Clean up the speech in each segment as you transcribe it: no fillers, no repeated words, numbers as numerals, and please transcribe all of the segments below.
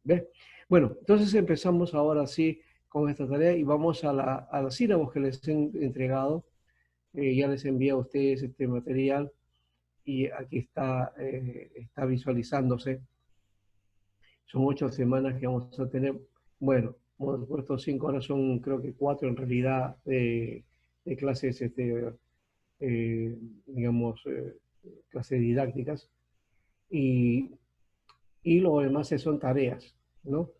¿Ves? Bueno, entonces empezamos ahora sí con esta tarea y vamos a las sílabos que les he entregado. Ya les envié a ustedes este material y aquí está visualizándose. Son 8 semanas que vamos a tener. Bueno, por supuesto 5 horas, son creo que 4 en realidad de clases, eh, digamos, clases didácticas. Y, y lo demás son tareas, ¿no?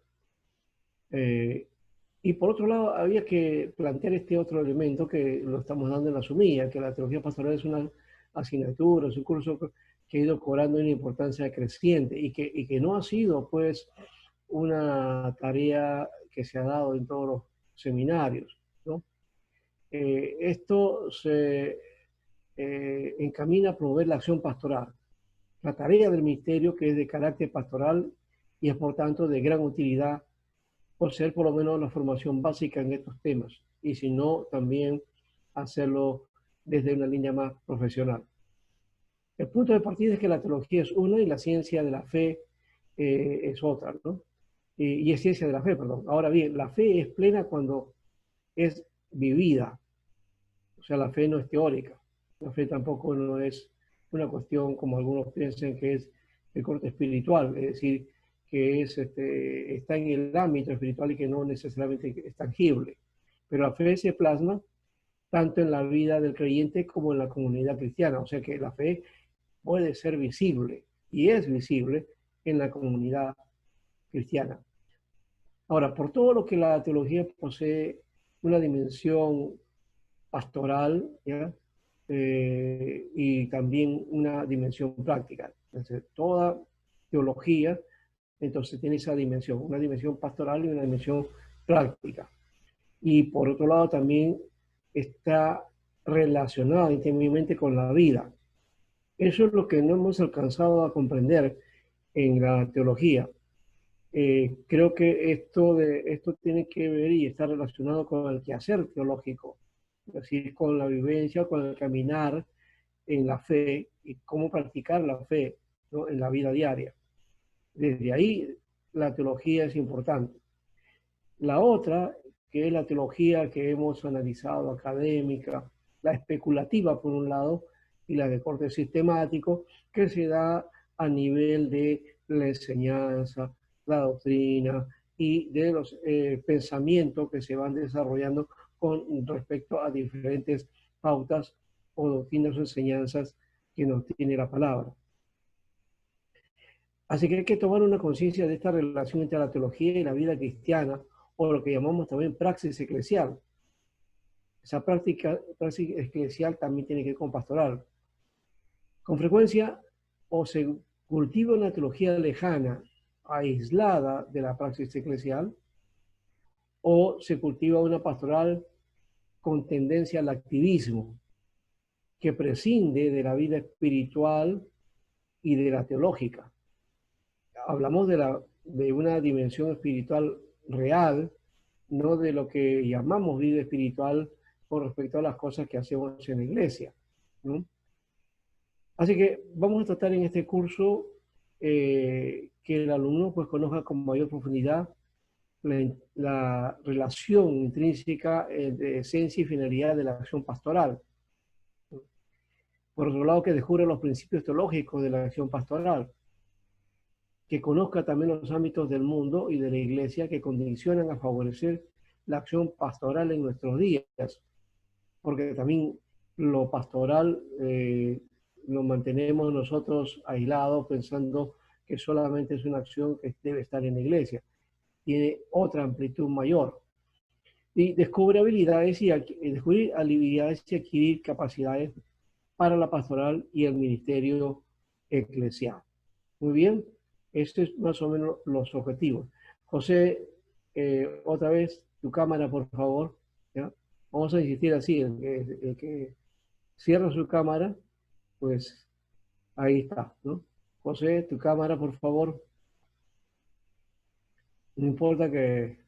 Eh, y por otro lado, había que plantear este otro elemento que lo estamos dando en la SUMIA, que la teología pastoral es una asignatura, es un curso que ha ido cobrando una importancia creciente y que no ha sido, pues, una tarea que se ha dado en todos los seminarios, ¿no? Esto se encamina a promover la acción pastoral, la tarea del ministerio que es de carácter pastoral y es por tanto de gran utilidad por ser por lo menos la formación básica en estos temas y si no, también hacerlo desde una línea más profesional. El punto de partida es que la teología es una y la ciencia de la fe es otra, ¿no? Y es ciencia de la fe, perdón. Ahora bien, la fe es plena cuando es vivida, o sea, la fe no es teórica, la fe tampoco no es una cuestión como algunos piensan que es de corte espiritual, es decir, que está en el ámbito espiritual y que no necesariamente es tangible. Pero la fe se plasma tanto en la vida del creyente como en la comunidad cristiana, o sea que la fe puede ser visible y es visible en la comunidad cristiana. Ahora, por todo lo que la teología posee una dimensión pastoral, ¿ya? Y también una dimensión práctica. Entonces, toda teología, entonces, tiene esa dimensión, una dimensión pastoral y una dimensión práctica. Y por otro lado, también está relacionada íntimamente con la vida. Eso es lo que no hemos alcanzado a comprender en la teología. Creo que esto tiene que ver y está relacionado con el quehacer teológico, es decir, con la vivencia, con el caminar en la fe y cómo practicar la fe, ¿no?, en la vida diaria. Desde ahí la teología es importante. La otra, que es la teología que hemos analizado, académica, la especulativa por un lado y la de corte sistemático, que se da a nivel de la enseñanza, la doctrina y de los pensamientos que se van desarrollando con respecto a diferentes pautas o doctrinas o enseñanzas que nos tiene la palabra. Así que hay que tomar una conciencia de esta relación entre la teología y la vida cristiana, o lo que llamamos también praxis eclesial. Esa praxis eclesial también tiene que ver con pastoral. Con frecuencia, o se cultiva una teología lejana, aislada de la praxis eclesial, o se cultiva una pastoral con tendencia al activismo, que prescinde de la vida espiritual y de la teológica. Hablamos de una dimensión espiritual real, no de lo que llamamos vida espiritual con respecto a las cosas que hacemos en la iglesia, ¿no? Así que vamos a tratar en este curso que el alumno pues conozca con mayor profundidad la relación intrínseca de esencia y finalidad de la acción pastoral. Por otro lado, que descubra los principios teológicos de la acción pastoral, que conozca también los ámbitos del mundo y de la iglesia que condicionan a favorecer la acción pastoral en nuestros días, porque también lo pastoral lo mantenemos nosotros aislados pensando que solamente es una acción que debe estar en la iglesia. Tiene otra amplitud mayor. Y descubrir habilidades y adquirir capacidades para la pastoral y el ministerio eclesial. Muy bien, estos es más o menos los objetivos. José, otra vez tu cámara, por favor. ¿Ya? Vamos a insistir así, el que cierra su cámara, pues ahí está, ¿no? José, tu cámara, por favor. No importa que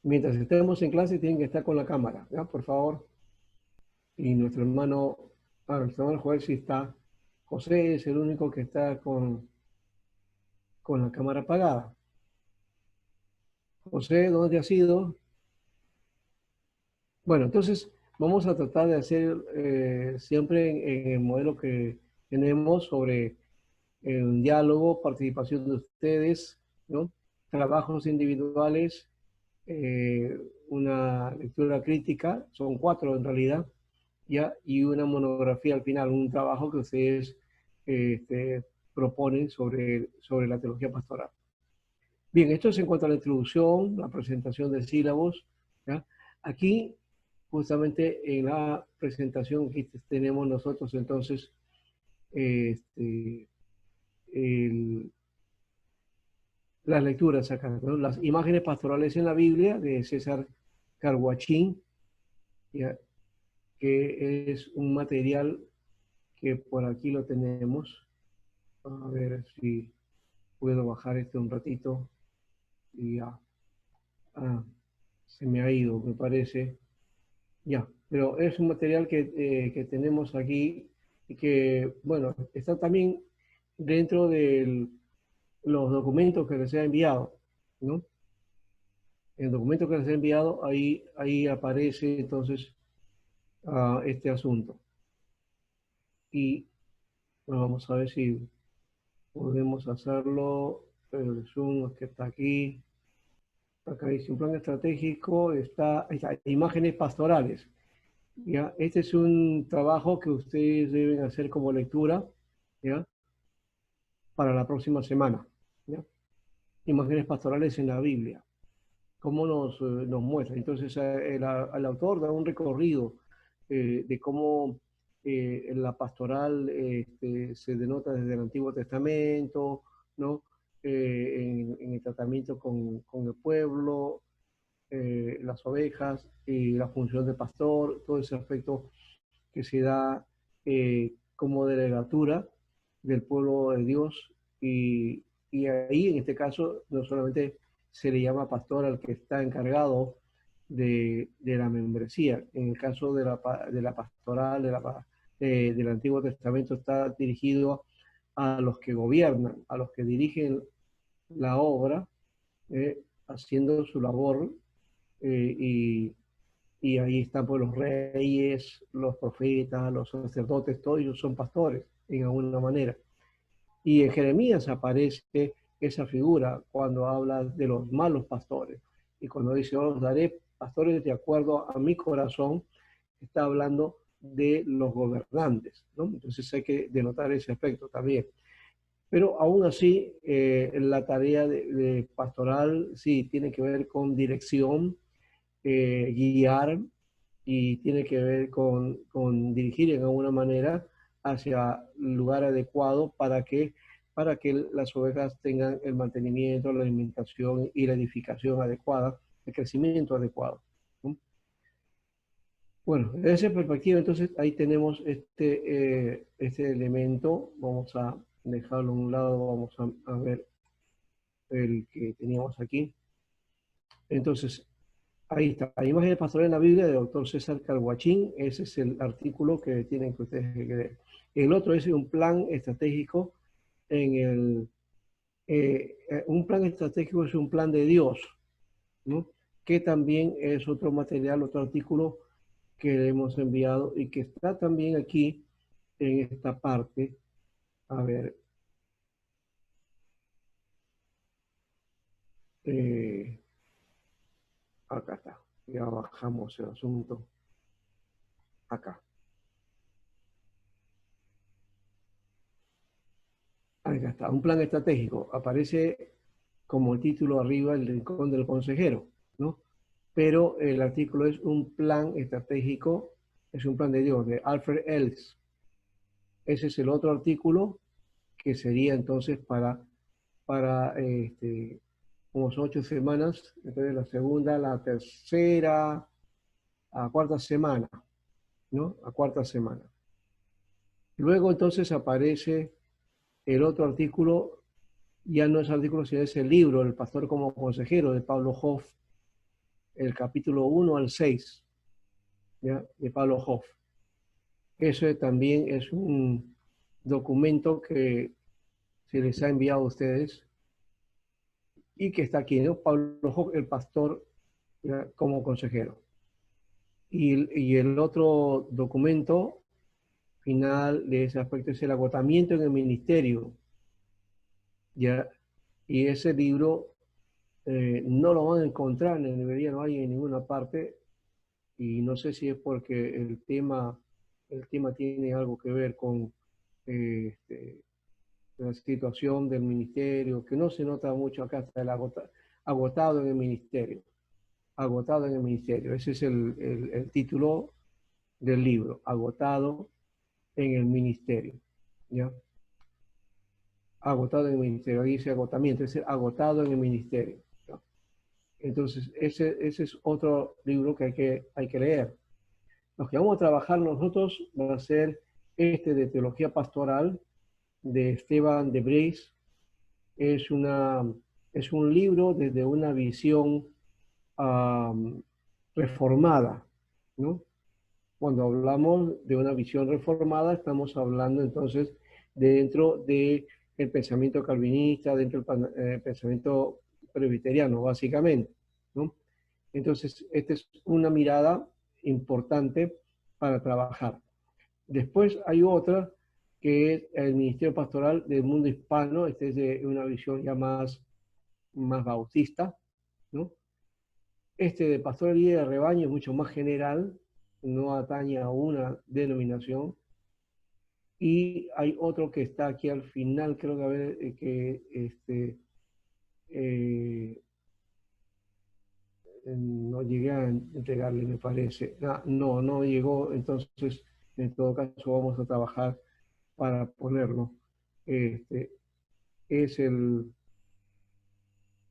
mientras estemos en clase tienen que estar con la cámara, ¿ya? Por favor. Y nuestro hermano Joel sí está. José es el único que está con la cámara apagada. José, ¿dónde has ido? Bueno, entonces vamos a tratar de hacer siempre en el modelo que tenemos sobre un diálogo, participación de ustedes, ¿no? Trabajos individuales, una lectura crítica, son 4 en realidad, ¿ya? Y una monografía al final, un trabajo que ustedes este, proponen sobre la teología pastoral. Bien, esto es en cuanto a la introducción, la presentación de sílabos, ¿ya? Aquí, justamente en la presentación que tenemos nosotros, entonces, este, el, las lecturas acá, ¿no? Las imágenes pastorales en la Biblia de César Carguachín, ¿ya? Que es un material que por aquí lo tenemos. A ver si puedo bajar este un ratito y ya. Se me ha ido, me parece. Ya, pero es un material que tenemos aquí y que, bueno, está también dentro de los documentos que les he enviado, ¿no? El documento que les he enviado, ahí aparece entonces este asunto. Y bueno, vamos a ver si podemos hacerlo. El Zoom que está aquí. Acá dice un plan estratégico, ahí está, imágenes pastorales. ¿Ya? Este es un trabajo que ustedes deben hacer como lectura, ¿ya? Para la próxima semana, ¿ya? Imágenes pastorales en la Biblia. ¿Cómo nos muestra? Entonces, el autor da un recorrido de cómo la pastoral se denota desde el Antiguo Testamento, ¿no? En el tratamiento con el pueblo, las ovejas y la función de pastor, todo ese aspecto que se da como delegatura del pueblo de Dios y ahí en este caso no solamente se le llama pastor al que está encargado de la membresía, en el caso de la pastoral del Antiguo Testamento está dirigido a los que gobiernan, a los que dirigen la obra, haciendo su labor y ahí están pues los reyes, los profetas, los sacerdotes, todos ellos son pastores en alguna manera. Y en Jeremías aparece esa figura cuando habla de los malos pastores. Y cuando dice, os daré pastores de acuerdo a mi corazón, está hablando de los gobernantes, ¿no? Entonces hay que denotar ese aspecto también. Pero aún así, la tarea de pastoral sí tiene que ver con dirección, guiar y tiene que ver con dirigir en alguna manera hacia el lugar adecuado para que las ovejas tengan el mantenimiento, la alimentación y la edificación adecuada, el crecimiento adecuado, ¿no? Bueno, desde esa perspectiva, entonces ahí tenemos este elemento. Vamos a dejarlo a un lado, vamos a ver el que teníamos aquí. Entonces, ahí está, la imagen de pastoral en la Biblia del doctor César Carguachín. Ese es el artículo que tienen que ustedes leer. El otro es un plan estratégico un plan estratégico es un plan de Dios, ¿no? Que también es otro material, otro artículo que hemos enviado y que está también aquí en esta parte. A ver, eh, acá está. Ya bajamos el asunto. Acá. Acá está. Un plan estratégico. Aparece como el título arriba, el rincón del consejero, ¿no? Pero el artículo es un plan estratégico, es un plan de Dios, de Alfred Ellis. Ese es el otro artículo que sería entonces para como son 8 semanas, entonces la segunda, la tercera, a cuarta semana, ¿no? A cuarta semana. Luego entonces aparece el otro artículo, ya no es artículo, sino es el libro, El pastor como consejero, de Pablo Hoff, el capítulo 1 al 6, ¿ya? De Pablo Hoff. Eso también es un documento que se les ha enviado a ustedes y que está aquí, ¿no? Pablo Hock, el pastor, ¿ya? Como consejero. Y el otro documento final de ese aspecto es el agotamiento en el ministerio, ¿ya? Y ese libro no lo van a encontrar en la librería, no hay en ninguna parte, y no sé si es porque el tema tiene algo que ver con este, la situación del ministerio, que no se nota mucho acá, está agotado en el ministerio, agotado en el ministerio. Ese es el título del libro, agotado en el ministerio, ¿ya? Agotado en el ministerio, ahí dice agotamiento, es agotado en el ministerio, ¿no? Entonces, ese es otro libro que hay que leer. Los que vamos a trabajar nosotros va a ser este de Teología Pastoral de Esteban de Breis. Es, es un libro desde una visión reformada, ¿no? Cuando hablamos de una visión reformada, estamos hablando entonces dentro del pensamiento calvinista, dentro del pensamiento presbiteriano, básicamente, ¿no? Entonces, esta es una mirada importante para trabajar. Después hay otra que es el Ministerio Pastoral del Mundo Hispano. Esta es de una visión ya más bautista, ¿no? Este de pastorería de rebaño es mucho más general, no atañe a una denominación. Y hay otro que está aquí al final, creo que a ver, eh, no llegué a entregarle, me parece. No llegó, entonces en todo caso vamos a trabajar para ponerlo. Este, es el,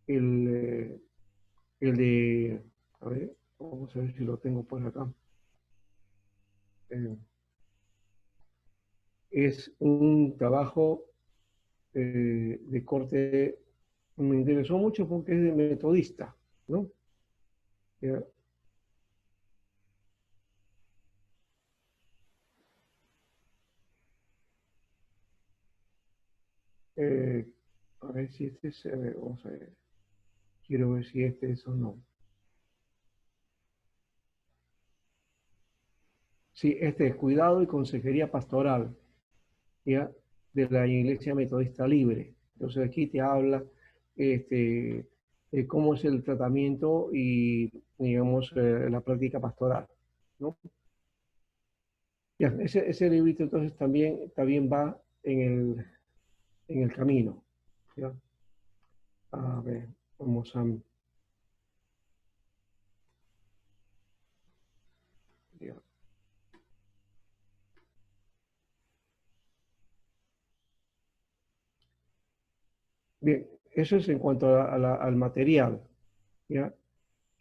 eh, el de, a ver, vamos a ver si lo tengo por acá. Eh, es un trabajo de corte, me interesó mucho porque es de metodista, ¿no? Ya, eh, a ver si este es, vamos a ver, quiero ver si este es o no. Sí, este es Cuidado y Consejería Pastoral, ¿ya? De la Iglesia Metodista Libre. Entonces aquí te habla este, cómo es el tratamiento y, digamos, la práctica pastoral, ¿no? Ya, ese librito entonces también va en el camino, ¿ya? A ver, vamos a... Ya. Bien, eso es en cuanto al material, ¿ya?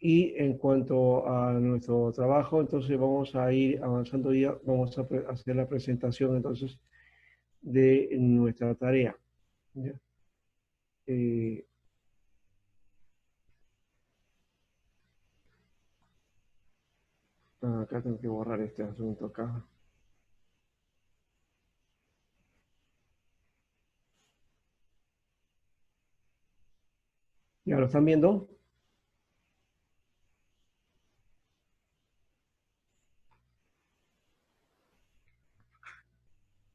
Y en cuanto a nuestro trabajo, entonces vamos a ir avanzando ya, vamos a hacer la presentación entonces de nuestra tarea, ¿ya? Eh, acá tengo que borrar este asunto acá. ¿Ya lo están viendo?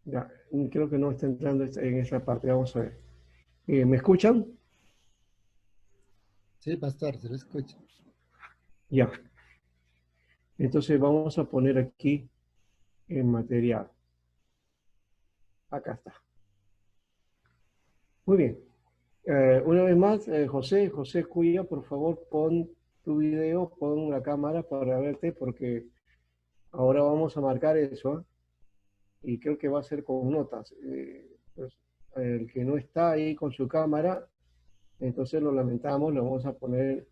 Ya, creo que no está entrando en esa parte, vamos a ver. ¿Me escuchan? Sí, pastor, se lo escucha. Ya. Entonces vamos a poner aquí el material. Acá está. Muy bien. Una vez más, José Cuya, por favor, pon tu video, pon la cámara para verte, porque ahora vamos a marcar eso, ¿eh? Y creo que va a ser con notas. Pues, el que no está ahí con su cámara, entonces lo lamentamos, le vamos a poner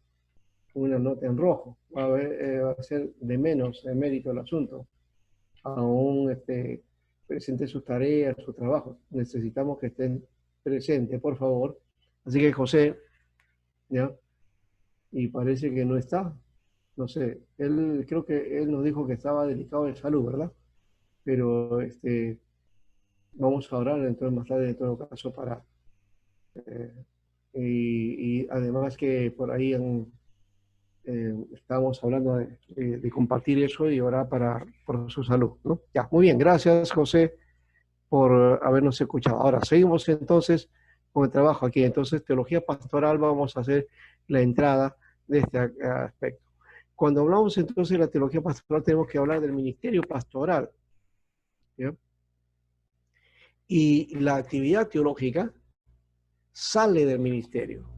una nota en rojo. Va a ser de menos de mérito el asunto. Aún presente sus tareas, sus trabajos. Necesitamos que estén presentes, por favor. Así que José, ¿ya? Y parece que no está. No sé, él creo que él nos dijo que estaba delicado de salud, ¿verdad? Pero vamos a orar entonces más tarde en todo caso para, eh, y además que por ahí estábamos hablando de compartir eso y orar por su salud, ¿no? Ya, muy bien, gracias José por habernos escuchado. Ahora, seguimos entonces con el trabajo aquí. Entonces, teología pastoral, vamos a hacer la entrada de este aspecto. Cuando hablamos entonces de la teología pastoral, tenemos que hablar del ministerio pastoral, ¿ya? Y la actividad teológica sale del ministerio.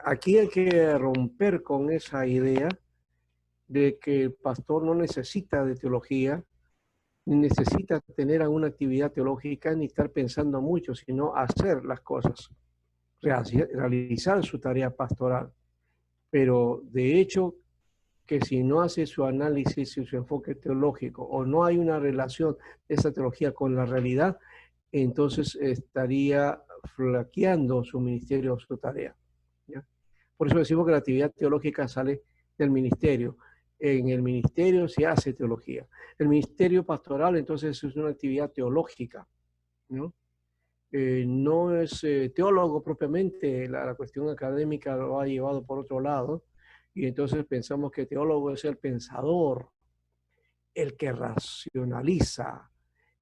Aquí hay que romper con esa idea de que el pastor no necesita de teología, ni necesita tener alguna actividad teológica, ni estar pensando mucho, sino hacer las cosas, realizar su tarea pastoral. Pero de hecho, que si no hace su análisis y su enfoque teológico, o no hay una relación de esa teología con la realidad, entonces estaría flaqueando su ministerio o su tarea, ¿ya? Por eso decimos que la actividad teológica sale del ministerio. En el ministerio se hace teología. El ministerio pastoral entonces es una actividad teológica, ¿no? No es teólogo propiamente, la cuestión académica lo ha llevado por otro lado, y entonces pensamos que teólogo es el pensador, el que racionaliza,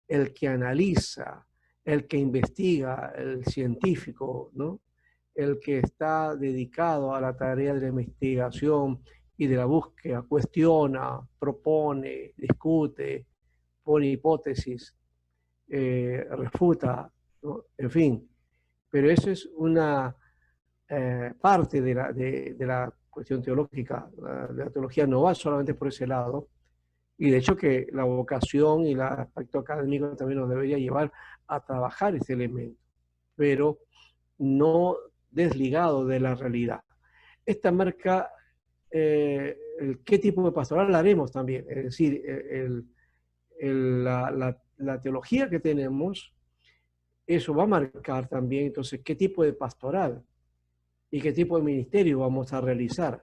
el que analiza, el que investiga, el científico, ¿no? El que está dedicado a la tarea de la investigación y de la búsqueda, cuestiona, propone, discute, pone hipótesis, refuta, ¿no? En fin. Pero eso es una parte de la cuestión teológica. La teología no va solamente por ese lado, y de hecho que la vocación y el aspecto académico también nos debería llevar a trabajar ese elemento, pero no desligado de la realidad. Esta marca qué tipo de pastoral haremos también, es decir, la teología que tenemos, eso va a marcar también entonces qué tipo de pastoral y qué tipo de ministerio vamos a realizar,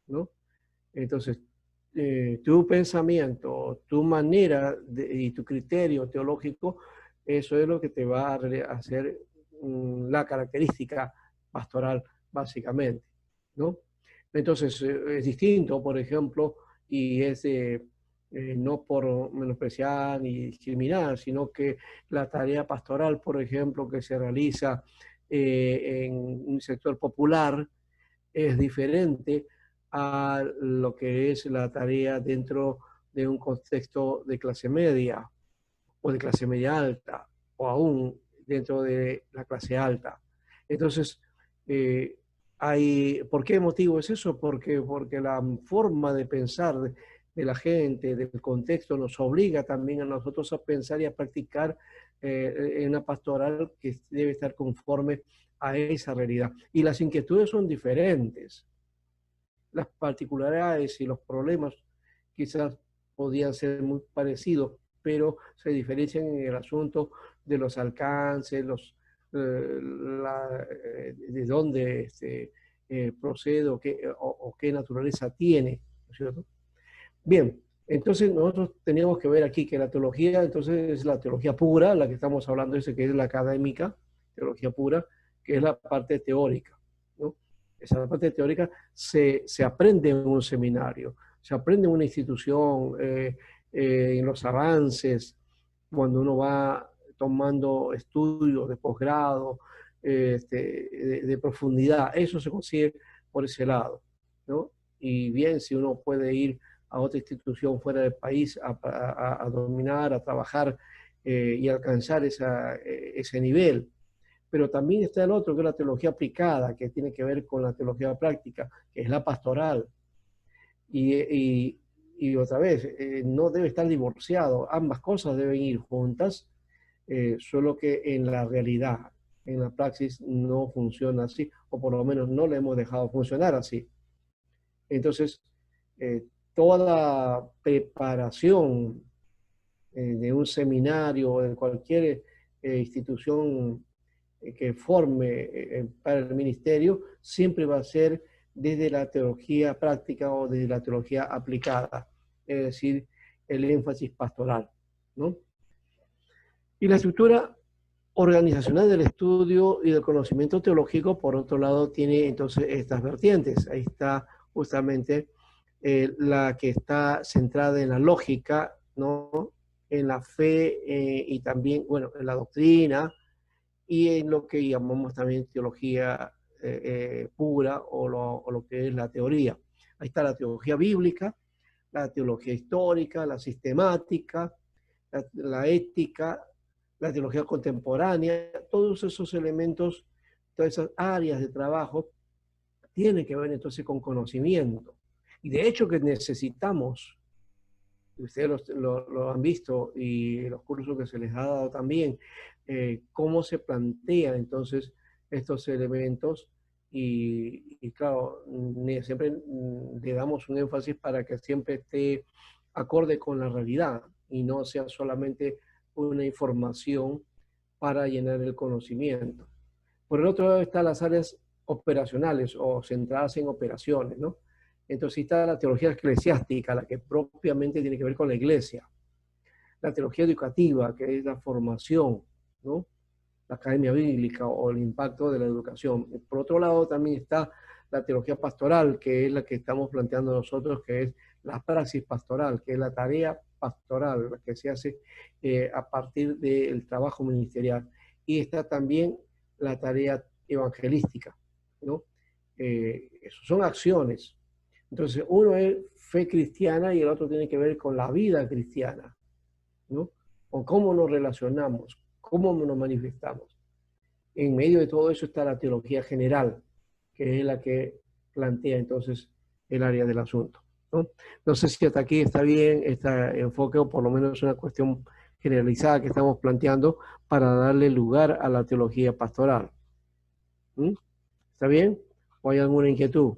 ¿no? Entonces, tu pensamiento, tu manera y tu criterio teológico, eso es lo que te va a hacer la característica pastoral, básicamente, ¿no? Entonces, es distinto, por ejemplo, y es no por menospreciar ni discriminar, sino que la tarea pastoral, por ejemplo, que se realiza en un sector popular, es diferente a lo que es la tarea dentro de un contexto de clase media o de clase media alta o aún dentro de la clase alta. Entonces, eh, ¿por qué motivo es eso? Porque la forma de pensar de la gente, del contexto, nos obliga también a nosotros a pensar y a practicar en una pastoral que debe estar conforme a esa realidad. Y las inquietudes son diferentes. Las particularidades y los problemas quizás podían ser muy parecidos, pero se diferencian en el asunto de los alcances, de dónde procede o qué naturaleza tiene, ¿no es cierto? Bien, entonces nosotros teníamos que ver aquí que la teología, entonces es la teología pura, la que estamos hablando, que es la académica, teología pura, que es la parte teórica, ¿no? Esa parte teórica se aprende en un seminario, se aprende en una institución, en los avances, cuando uno va tomando estudios de posgrado, de profundidad, eso se consigue por ese lado, ¿no? Y bien, si uno puede ir a otra institución fuera del país a dominar, a trabajar y alcanzar ese nivel. Pero también está el otro, que es la teología aplicada, que tiene que ver con la teología práctica, que es la pastoral. Y otra vez, no debe estar divorciado, ambas cosas deben ir juntas, solo que en la realidad, en la praxis, no funciona así, o por lo menos no le hemos dejado funcionar así. Entonces, eh, toda preparación de un seminario o de cualquier institución que forme para el ministerio, siempre va a ser desde la teología práctica o desde la teología aplicada, es decir, el énfasis pastoral, ¿no? Y la estructura organizacional del estudio y del conocimiento teológico, por otro lado, tiene entonces estas vertientes. Ahí está justamente la que está centrada en la lógica, ¿no? En la fe y también, bueno, en la doctrina y en lo que llamamos también teología pura o lo que es la teoría. Ahí está la teología bíblica, la teología histórica, la sistemática, la ética, la teología contemporánea, todos esos elementos, todas esas áreas de trabajo tienen que ver entonces con conocimiento. Y de hecho que necesitamos, ustedes lo han visto y los cursos que se les ha dado también, cómo se plantean entonces estos elementos y claro, siempre le damos un énfasis para que siempre esté acorde con la realidad y no sea solamente una información para llenar el conocimiento. Por el otro lado están las áreas operacionales o centradas en operaciones, ¿no? Entonces está la teología eclesiástica, la que propiamente tiene que ver con la iglesia. La teología educativa, que es la formación, ¿no? La academia bíblica o el impacto de la educación. Por otro lado también está la teología pastoral, que es la que estamos planteando nosotros, que es la praxis pastoral, que es la tarea pastoral, la que se hace a partir del trabajo ministerial. Y está también la tarea evangelística, ¿no? Eso son acciones. Entonces, uno es fe cristiana y el otro tiene que ver con la vida cristiana, ¿no? Con cómo nos relacionamos, cómo nos manifestamos. En medio de todo eso está la teología general, que es la que plantea entonces el área del asunto, ¿no? No sé si hasta aquí está bien este enfoque o por lo menos es una cuestión generalizada que estamos planteando para darle lugar a la teología pastoral. ¿Mm? ¿Está bien? ¿O hay alguna inquietud?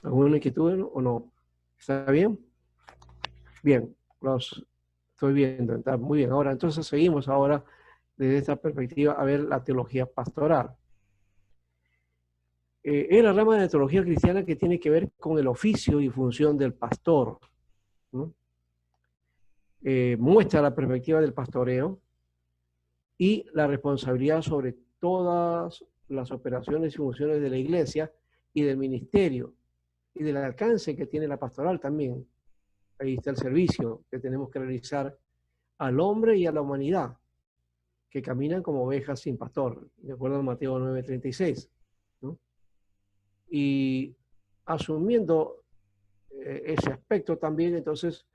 ¿Alguna inquietud o no? ¿Está bien? Bien, los estoy viendo. Está muy bien. Ahora, entonces seguimos ahora desde esta perspectiva a ver la teología pastoral. Es la rama de la teología cristiana que tiene que ver con el oficio y función del pastor, ¿no? Muestra la perspectiva del pastoreo y la responsabilidad sobre todas las operaciones y funciones de la iglesia y del ministerio y del alcance que tiene la pastoral también. Ahí está el servicio que tenemos que realizar al hombre y a la humanidad, que caminan como ovejas sin pastor, de acuerdo a Mateo 9:36, ¿no? Y asumiendo ese aspecto también, entonces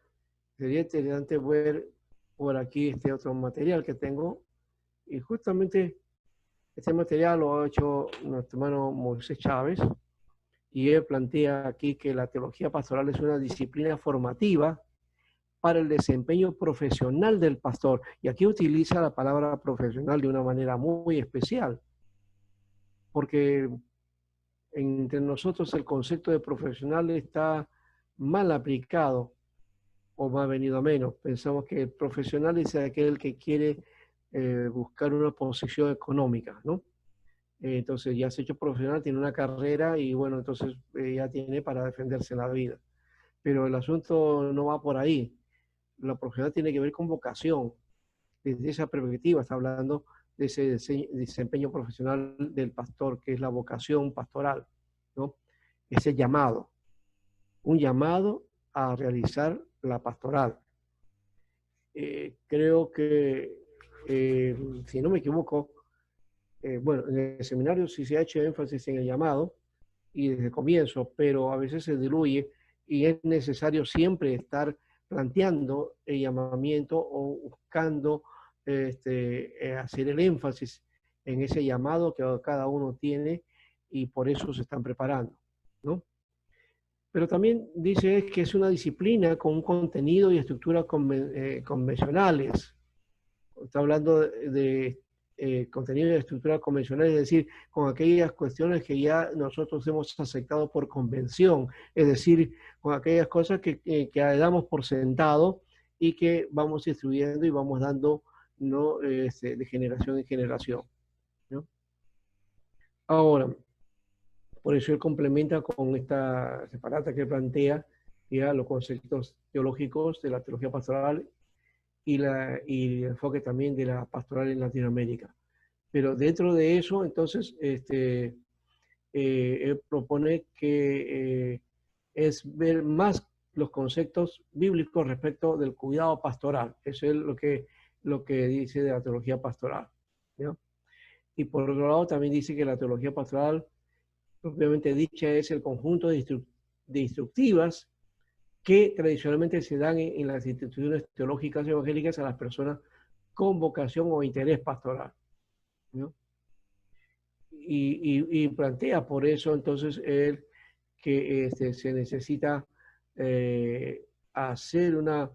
sería interesante ver por aquí este otro material que tengo, y justamente este material lo ha hecho nuestro hermano Moisés Chávez, y él plantea aquí que la teología pastoral es una disciplina formativa para el desempeño profesional del pastor. Y aquí utiliza la palabra profesional de una manera muy especial, porque entre nosotros el concepto de profesional está mal aplicado o más venido a menos. Pensamos que el profesional es aquel que quiere buscar una posición económica, ¿no? Entonces ya se ha hecho profesional, tiene una carrera y bueno, entonces ya tiene para defenderse en la vida. Pero el asunto no va por ahí. La profesional tiene que ver con vocación. Desde esa perspectiva está hablando de ese desempeño profesional del pastor, que es la vocación pastoral, ¿no? Ese llamado, un llamado a realizar la pastoral. Creo que, si no me equivoco, bueno, en el seminario sí se ha hecho énfasis en el llamado y desde el comienzo, pero a veces se diluye y es necesario siempre estar planteando el llamamiento o buscando hacer el énfasis en ese llamado que cada uno tiene y por eso se están preparando, ¿no? Pero también dice que es una disciplina con un contenido y estructura convencionales. Está hablando de contenido y estructura convencional, es decir, con aquellas cuestiones que ya nosotros hemos aceptado por convención, es decir, con aquellas cosas que damos por sentado y que vamos instruyendo y vamos dando, ¿no? De generación en generación, ¿no? Ahora, por eso él complementa con esta separata que plantea ya los conceptos teológicos de la teología pastoral y el enfoque también de la pastoral en Latinoamérica. Pero dentro de eso, entonces, él propone que es ver más los conceptos bíblicos respecto del cuidado pastoral. Eso es lo que dice de la teología pastoral, ¿no? Y por otro lado también dice que la teología pastoral, propiamente dicha, es el conjunto de instructivas que tradicionalmente se dan en las instituciones teológicas evangélicas a las personas con vocación o interés pastoral, ¿no? Y plantea por eso entonces él que se necesita hacer una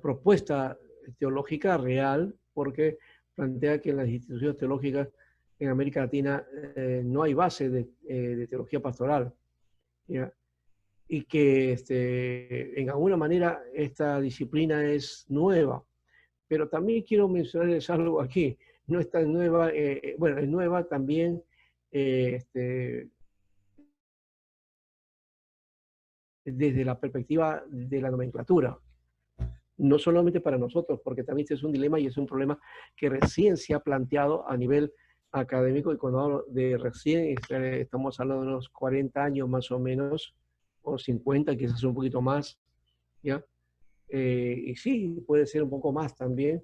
propuesta teológica real, porque plantea que en las instituciones teológicas en América Latina no hay base de teología pastoral, ¿ya? Y que en alguna manera esta disciplina es nueva. Pero también quiero mencionarles algo aquí, no es tan nueva, bueno, es nueva también desde la perspectiva de la nomenclatura. No solamente para nosotros, porque también este es un dilema y es un problema que recién se ha planteado a nivel académico, y cuando hablo de recién estamos hablando de unos 40 años más o menos, o 50, quizás un poquito más, ¿ya? Y sí, puede ser un poco más también,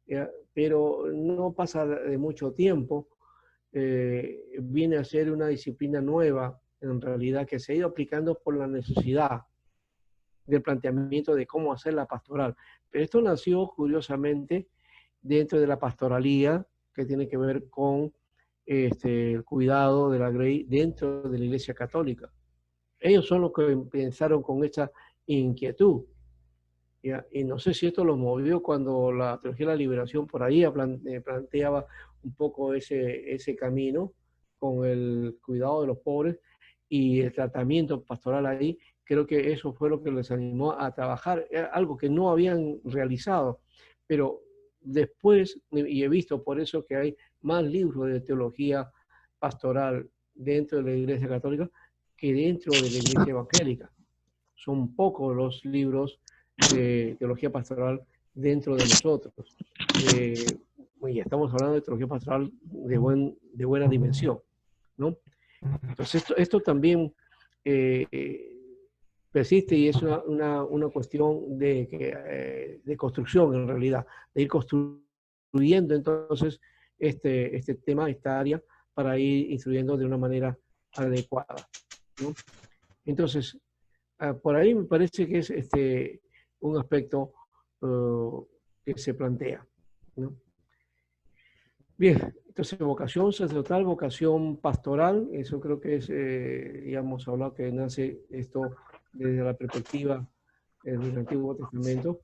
¿ya? Pero no pasa de mucho tiempo, viene a ser una disciplina nueva, en realidad, que se ha ido aplicando por la necesidad del planteamiento de cómo hacer la pastoral. Pero esto nació, curiosamente, dentro de la pastoralía, que tiene que ver con el cuidado de la grey dentro de la Iglesia Católica. Ellos son los que pensaron con esta inquietud. ¿Ya? Y no sé si esto los movió cuando la teología de la liberación por ahí planteaba un poco ese camino con el cuidado de los pobres y el tratamiento pastoral ahí. Creo que eso fue lo que les animó a trabajar, algo que no habían realizado. Pero después, y he visto por eso que hay más libros de teología pastoral dentro de la Iglesia Católica que dentro de la Iglesia Evangélica. Son pocos los libros de teología pastoral dentro de nosotros. Y estamos hablando de teología pastoral de buena dimensión, ¿no? Entonces esto también persiste y es una cuestión de construcción en realidad, de ir construyendo entonces este tema, esta área, para ir instruyendo de una manera adecuada, ¿no? Entonces, por ahí me parece que es un aspecto que se plantea, ¿no? Bien, entonces vocación sacerdotal, vocación pastoral, eso creo que es, ya hemos hablado que nace esto desde la perspectiva del Antiguo Testamento,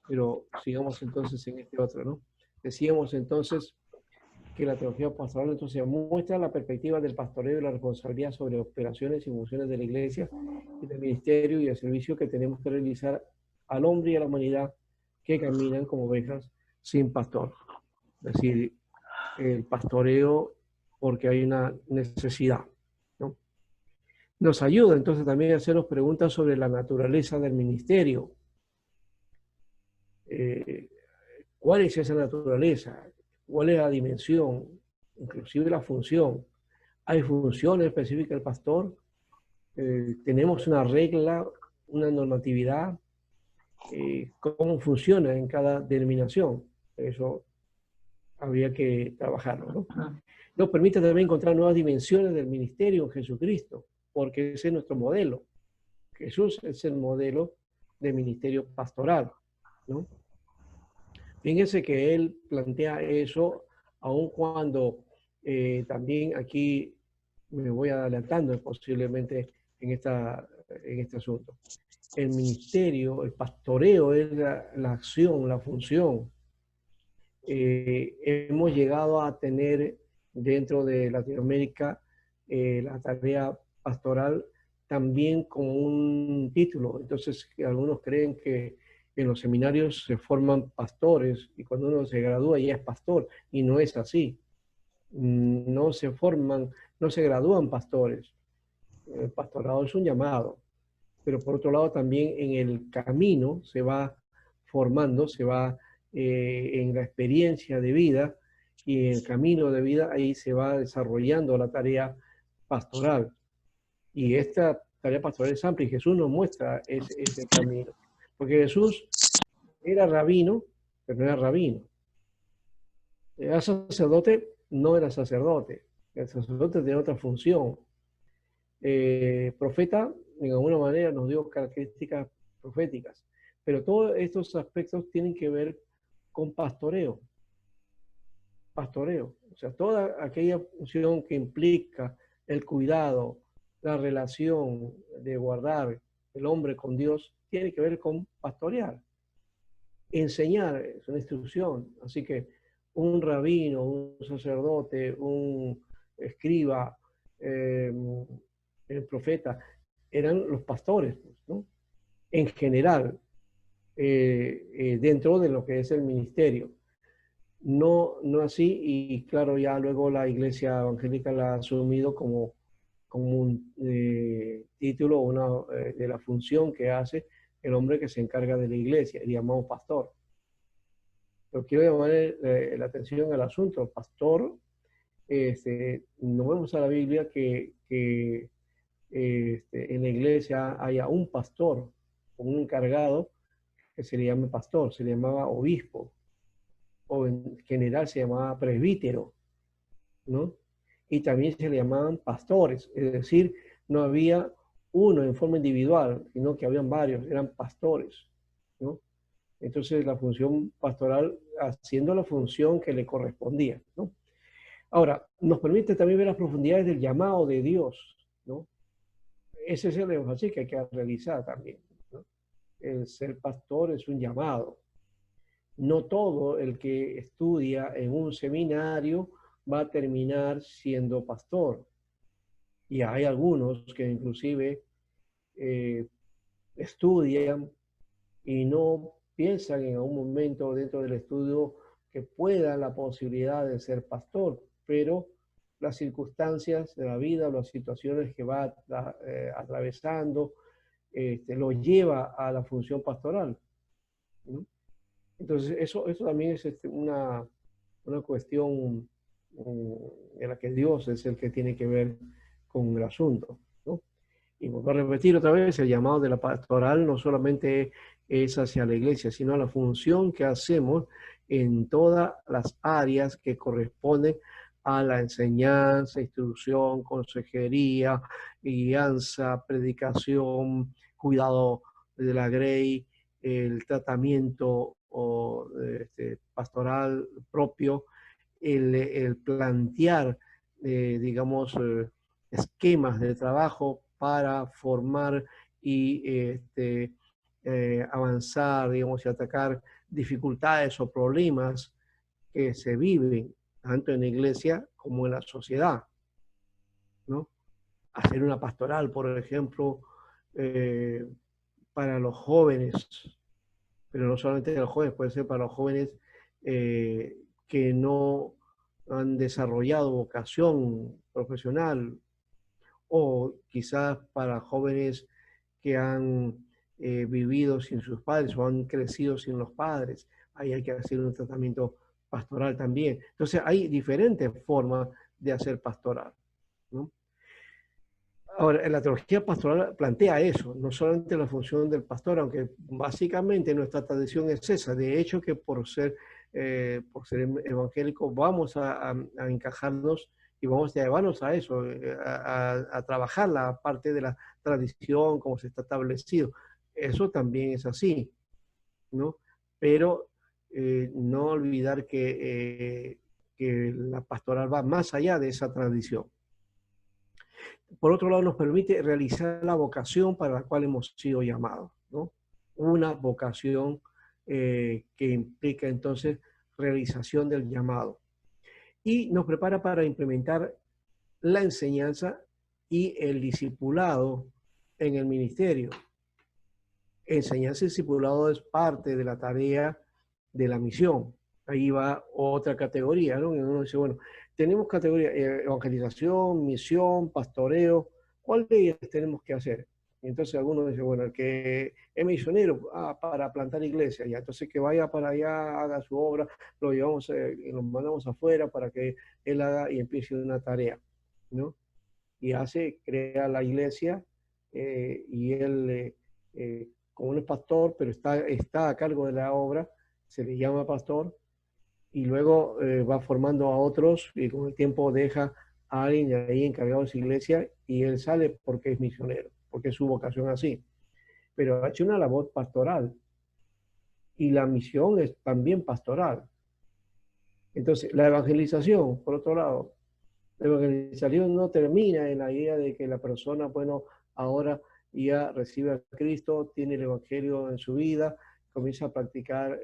pero sigamos entonces en este otro, ¿no? Decíamos entonces que la teología pastoral entonces muestra la perspectiva del pastoreo y la responsabilidad sobre operaciones y funciones de la iglesia y del ministerio y el servicio que tenemos que realizar al hombre y a la humanidad que caminan como ovejas sin pastor. Es decir, el pastoreo porque hay una necesidad, ¿no? Nos ayuda entonces también a hacernos preguntas sobre la naturaleza del ministerio. ¿Cuál es esa naturaleza? ¿Cuál es la dimensión? Inclusive la función. ¿Hay funciones específicas del pastor? ¿Tenemos una regla, una normatividad? ¿Cómo funciona en cada denominación? Eso habría que trabajarlo, ¿no? Nos permite también encontrar nuevas dimensiones del ministerio en Jesucristo, porque ese es nuestro modelo. Jesús es el modelo de ministerio pastoral, ¿no? Fíjense que él plantea eso, aun cuando también aquí me voy adelantando posiblemente en este asunto. El ministerio, el pastoreo es la acción, la función. Hemos llegado a tener dentro de Latinoamérica la tarea pastoral también como un título. Entonces, algunos creen que en los seminarios se forman pastores y cuando uno se gradúa ya es pastor, y no es así. No se forman, no se gradúan pastores. El pastorado es un llamado. pero por otro lado también en el camino se va formando, se va en la experiencia de vida y en el camino de vida ahí se va desarrollando la tarea pastoral. Y esta tarea pastoral es amplia y Jesús nos muestra ese camino. Porque Jesús era rabino, pero no era rabino. Era sacerdote, no era sacerdote. El sacerdote tenía otra función. Profeta, de alguna manera, nos dio características proféticas. Pero todos estos aspectos tienen que ver con pastoreo. Pastoreo. O sea, toda aquella función que implica el cuidado, la relación de guardar el hombre con Dios, tiene que ver con pastorear. Enseñar es una instrucción. Así que un rabino, un sacerdote, un escriba, el profeta, eran los pastores, ¿no? En general, dentro de lo que es el ministerio. No, no así, y claro, ya luego la iglesia evangélica la ha asumido como un título de la función que hace el hombre que se encarga de la iglesia, el llamado pastor. Pero quiero llamar la atención al asunto. El pastor, no vemos a la Biblia que en la iglesia haya un pastor, un encargado que se le llame pastor, se le llamaba obispo, o en general se llamaba presbítero, ¿no? Y también se le llamaban pastores, es decir, no había uno en forma individual, sino que habían varios, eran pastores, ¿no? Entonces la función pastoral haciendo la función que le correspondía, ¿no? Ahora, nos permite también ver las profundidades del llamado de Dios, ¿no? Ese es el énfasis que hay que realizar también, ¿no? El ser pastor es un llamado. No todo el que estudia en un seminario va a terminar siendo pastor. Y hay algunos que inclusive estudian y no piensan en algún momento dentro del estudio que puedan la posibilidad de ser pastor, pero las circunstancias de la vida, las situaciones que va atravesando, lo lleva a la función pastoral, ¿no? Entonces, eso también es una cuestión en la que Dios es el que tiene que ver con el asunto, ¿no? Y vuelvo a repetir otra vez, el llamado de la pastoral no solamente es hacia la iglesia, sino a la función que hacemos en todas las áreas que corresponden a la enseñanza, instrucción, consejería, guianza, predicación, cuidado de la grey, el tratamiento pastoral propio, el plantear, digamos, esquemas de trabajo para formar y avanzar, digamos, y atacar dificultades o problemas que se viven tanto en la iglesia como en la sociedad, ¿no? Hacer una pastoral, por ejemplo, para los jóvenes, pero no solamente para los jóvenes, puede ser para los jóvenes que no han desarrollado vocación profesional, o quizás para jóvenes que han vivido sin sus padres o han crecido sin los padres. Ahí hay que hacer un tratamiento pastoral también. Entonces hay diferentes formas de hacer pastoral, ¿no? Ahora, la teología pastoral plantea eso, no solamente la función del pastor, aunque básicamente nuestra tradición es esa. De hecho, que por ser evangélicos vamos a encajarnos y vamos a llevarnos a eso, a trabajar la parte de la tradición, como se está establecido. Eso también es así, ¿no? Pero no olvidar que la pastoral va más allá de esa tradición. Por otro lado, nos permite realizar la vocación para la cual hemos sido llamados, ¿no? Una vocación que implica entonces realización del llamado. Y nos prepara para implementar la enseñanza y el discipulado en el ministerio. Enseñanza y discipulado es parte de la tarea de la misión. Ahí va otra categoría, ¿no? Y uno dice, bueno, tenemos categoría evangelización, misión, pastoreo. ¿Cuál de ellas tenemos que hacer? Y entonces algunos dicen, bueno, el que es misionero para plantar iglesia, ya, entonces que vaya para allá, haga su obra, lo llevamos y lo mandamos afuera para que él haga y empiece una tarea, ¿no? Y crea la iglesia y él, como no es pastor, pero está a cargo de la obra, se le llama pastor y luego va formando a otros y con el tiempo deja a alguien ahí encargado de su iglesia y él sale porque es misionero, porque es su vocación así. Pero ha hecho una labor pastoral y la misión es también pastoral. Entonces, la evangelización, por otro lado, la evangelización no termina en la idea de que la persona, bueno, ahora ya recibe a Cristo, tiene el Evangelio en su vida, comienza a practicar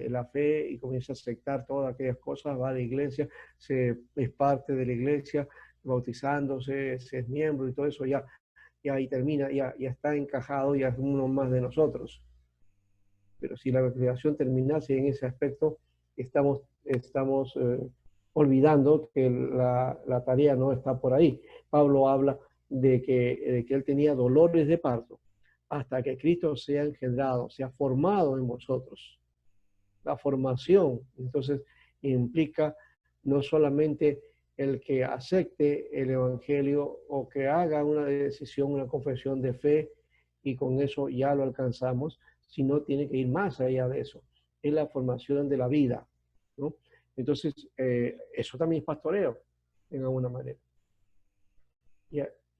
la fe y comienza a aceptar todas aquellas cosas, va a la iglesia, es parte de la iglesia, bautizándose, se es miembro y todo eso, ya ahí termina, ya está encajado, ya es uno más de nosotros. Pero si la evangelización terminase en ese aspecto, estamos olvidando que la tarea no está por ahí. Pablo habla de que él tenía dolores de parto hasta que Cristo sea engendrado, sea formado en vosotros. La formación, entonces, implica no solamente el que acepte el Evangelio o que haga una decisión, una confesión de fe y con eso ya lo alcanzamos, sino tiene que ir más allá de eso. Es la formación de la vida, ¿no? Entonces, eso también es pastoreo, en alguna manera.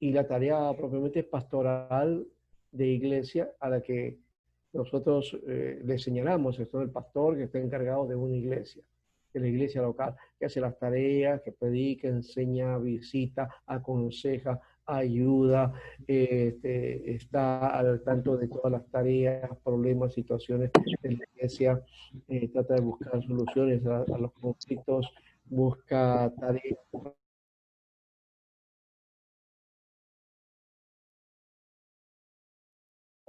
Y la tarea propiamente pastoral de iglesia a la que nosotros le señalamos, esto es el pastor que está encargado de una iglesia, de la iglesia local, que hace las tareas, que predica, enseña, visita, aconseja, ayuda, está al tanto de todas las tareas, problemas, situaciones de la iglesia, trata de buscar soluciones a los conflictos, busca tareas por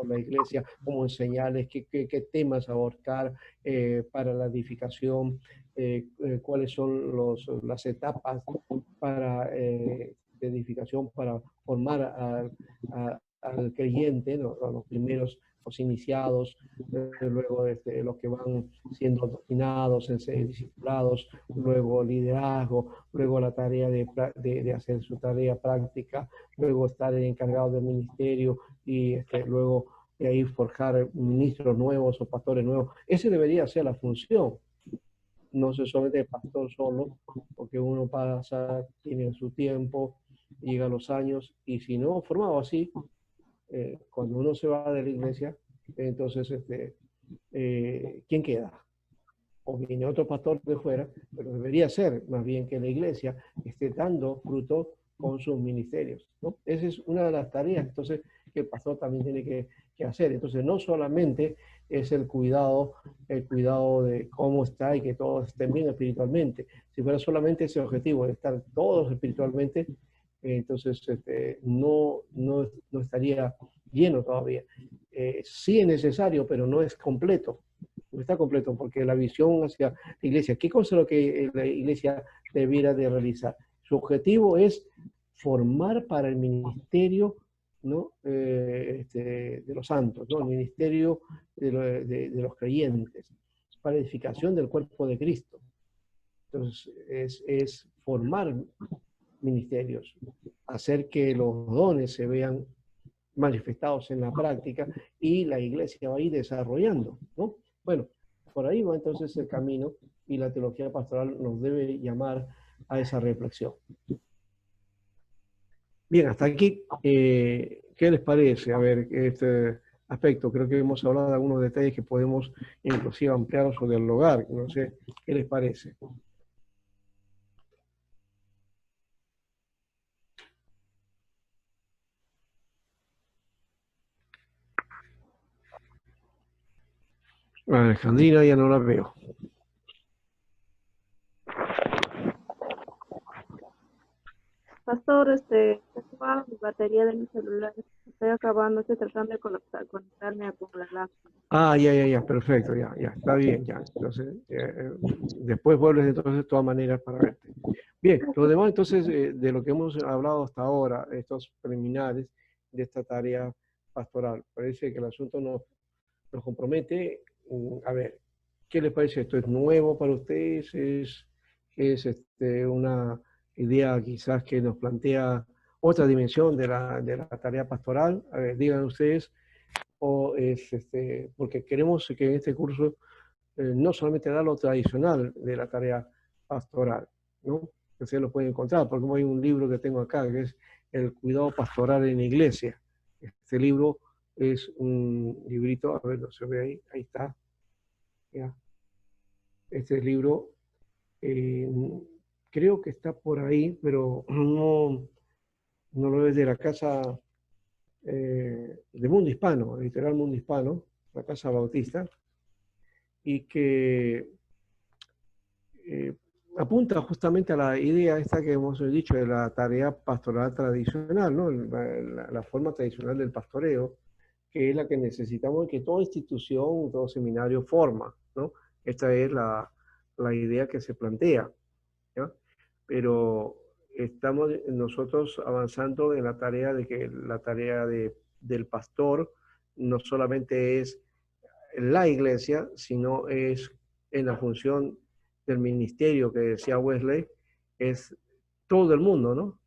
la iglesia, cómo enseñarles, qué temas abordar para la edificación, cuáles son las etapas para de edificación para formar al creyente, ¿no? A los primeros, los iniciados, luego los que van siendo doctrinados, discipulados, luego liderazgo, luego la tarea de hacer su tarea práctica, luego estar encargado del ministerio y luego de ahí forjar ministros nuevos o pastores nuevos. Ese debería ser la función, no se solamente el pastor solo, porque uno pasa, tiene su tiempo, llega los años, y si no formado así, cuando uno se va de la iglesia, entonces, ¿quién queda? O viene otro pastor de fuera, pero debería ser más bien que la iglesia esté dando fruto con sus ministerios, ¿no? Esa es una de las tareas, entonces, que el pastor también tiene que hacer. Entonces, no solamente es el cuidado de cómo está y que todos estén bien espiritualmente. Si fuera solamente ese objetivo de estar todos espiritualmente, entonces no estaría lleno todavía. Sí es necesario, pero no es completo. No está completo, porque la visión hacia la iglesia, ¿qué cosa es lo que la iglesia debiera de realizar? Su objetivo es formar para el ministerio, ¿no? De los santos, ¿no? El ministerio de los creyentes, para edificación del cuerpo de Cristo. Entonces, es formar ministerios, hacer que los dones se vean manifestados en la práctica y la iglesia va a ir desarrollando, ¿no? Bueno, por ahí va entonces el camino y la teología pastoral nos debe llamar a esa reflexión. Bien, hasta aquí, ¿qué les parece? A ver, este aspecto, creo que hemos hablado de algunos detalles que podemos inclusive ampliar o dialogar, no sé, ¿qué les parece? Alejandrina ya no la veo. Pastor, tengo mi batería de mi celular, estoy acabando, estoy tratando de conectarme con la laptop. Ya, perfecto, ya, está bien, ya. Entonces, después vuelves entonces de todas maneras para verte. Bien, lo demás entonces de lo que hemos hablado hasta ahora, estos preliminares de esta tarea pastoral. Parece que el asunto nos compromete. A ver, ¿qué les parece esto? ¿Es nuevo para ustedes? ¿Es una idea quizás que nos plantea otra dimensión de la tarea pastoral? A ver, digan ustedes, o es porque queremos que en este curso no solamente dar lo tradicional de la tarea pastoral, ¿no? Que ustedes lo pueden encontrar, porque hay un libro que tengo acá, que es El cuidado pastoral en la iglesia. Este libro es un librito, a ver, no se ve ahí, ahí está. Ya. Este libro eh, creo que está por ahí, pero no lo es de la casa de Mundo Hispano, Editorial Mundo Hispano, la Casa Bautista, y que eh, apunta justamente a la idea esta que hemos dicho de la tarea pastoral tradicional, ¿no? La forma tradicional del pastoreo, que es la que necesitamos y que toda institución, todo seminario forma, ¿no? Esta es la idea que se plantea, ¿ya? Pero estamos nosotros avanzando en la tarea de que la tarea del pastor no solamente es la iglesia, sino es en la función del ministerio que decía Wesley, es todo el mundo, ¿no?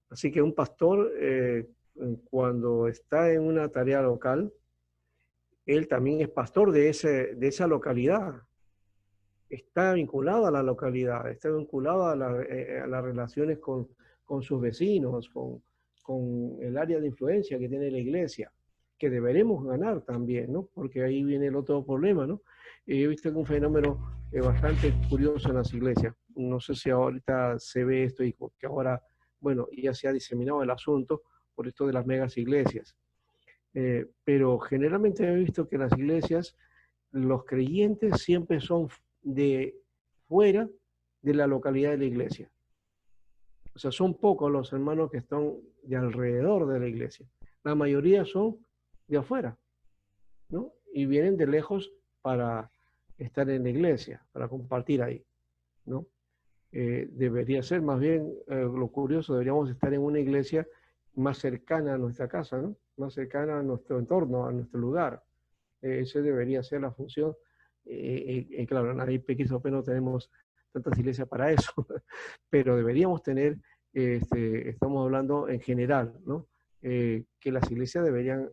Así que un pastor, cuando está en una tarea local, él también es pastor de esa localidad, está vinculado a la localidad, está vinculado a las relaciones con sus vecinos, con el área de influencia que tiene la iglesia, que deberemos ganar también, ¿no? Porque ahí viene el otro problema, ¿no? He visto un fenómeno bastante curioso en las iglesias. No sé si ahorita se ve esto y que ahora, bueno, ya se ha diseminado el asunto por esto de las megas iglesias. Pero generalmente he visto que las iglesias, los creyentes siempre son de fuera de la localidad de la iglesia. O sea, son pocos los hermanos que están de alrededor de la iglesia. La mayoría son de afuera, ¿no? Y vienen de lejos para estar en la iglesia, para compartir ahí, ¿no? Debería ser más bien, lo curioso, deberíamos estar en una iglesia más cercana a nuestra casa, ¿no? Más cercana a nuestro entorno, a nuestro lugar. Esa debería ser la función. Claro, en Arequipa no tenemos tantas iglesias para eso, pero deberíamos tener, estamos hablando en general, ¿no? Que las iglesias deberían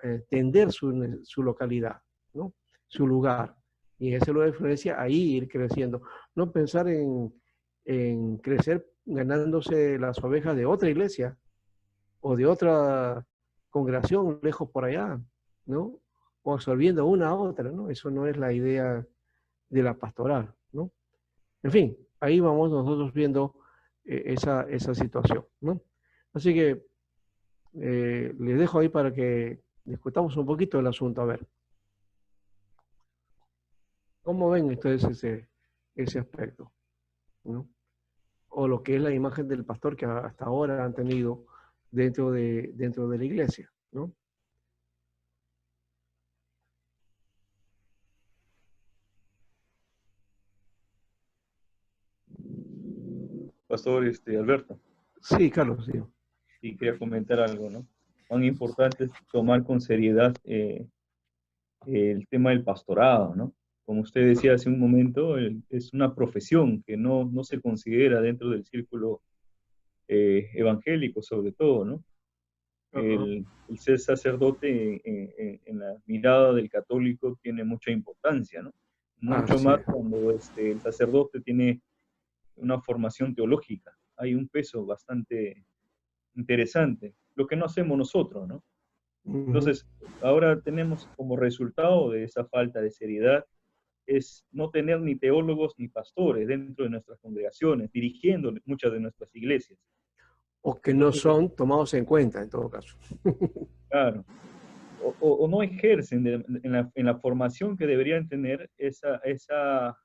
entender su localidad, ¿no? Su lugar. Y en ese lugar de influencia, ahí ir creciendo. No pensar en crecer ganándose las ovejas de otra iglesia o de otra congregación lejos por allá, ¿no? O absorbiendo una a otra, ¿no? Eso no es la idea de la pastoral, ¿no? En fin, ahí vamos nosotros viendo esa situación, ¿no? Así que les dejo ahí para que discutamos un poquito el asunto, a ver, ¿cómo ven ustedes ese aspecto, ¿no? O lo que es la imagen del pastor que hasta ahora han tenido dentro de la iglesia, ¿no? Pastor Alberto, Sí, Carlos, sí. y quería comentar algo, ¿no? Cuán importante es tomar con seriedad el tema del pastorado, ¿no? Como usted decía hace un momento, es una profesión que no se considera dentro del círculo evangélico, sobre todo, ¿no? El ser sacerdote en la mirada del católico tiene mucha importancia, ¿no? Mucho Así más es. cuando el sacerdote tiene una formación teológica. Hay un peso bastante interesante, lo que no hacemos nosotros, ¿no? Ujú. Entonces, ahora tenemos como resultado de esa falta de seriedad es no tener ni teólogos ni pastores dentro de nuestras congregaciones, dirigiendo muchas de nuestras iglesias. O que no Entonces, son tomados en cuenta en todo caso. claro, o no ejercen en la formación que deberían tener esa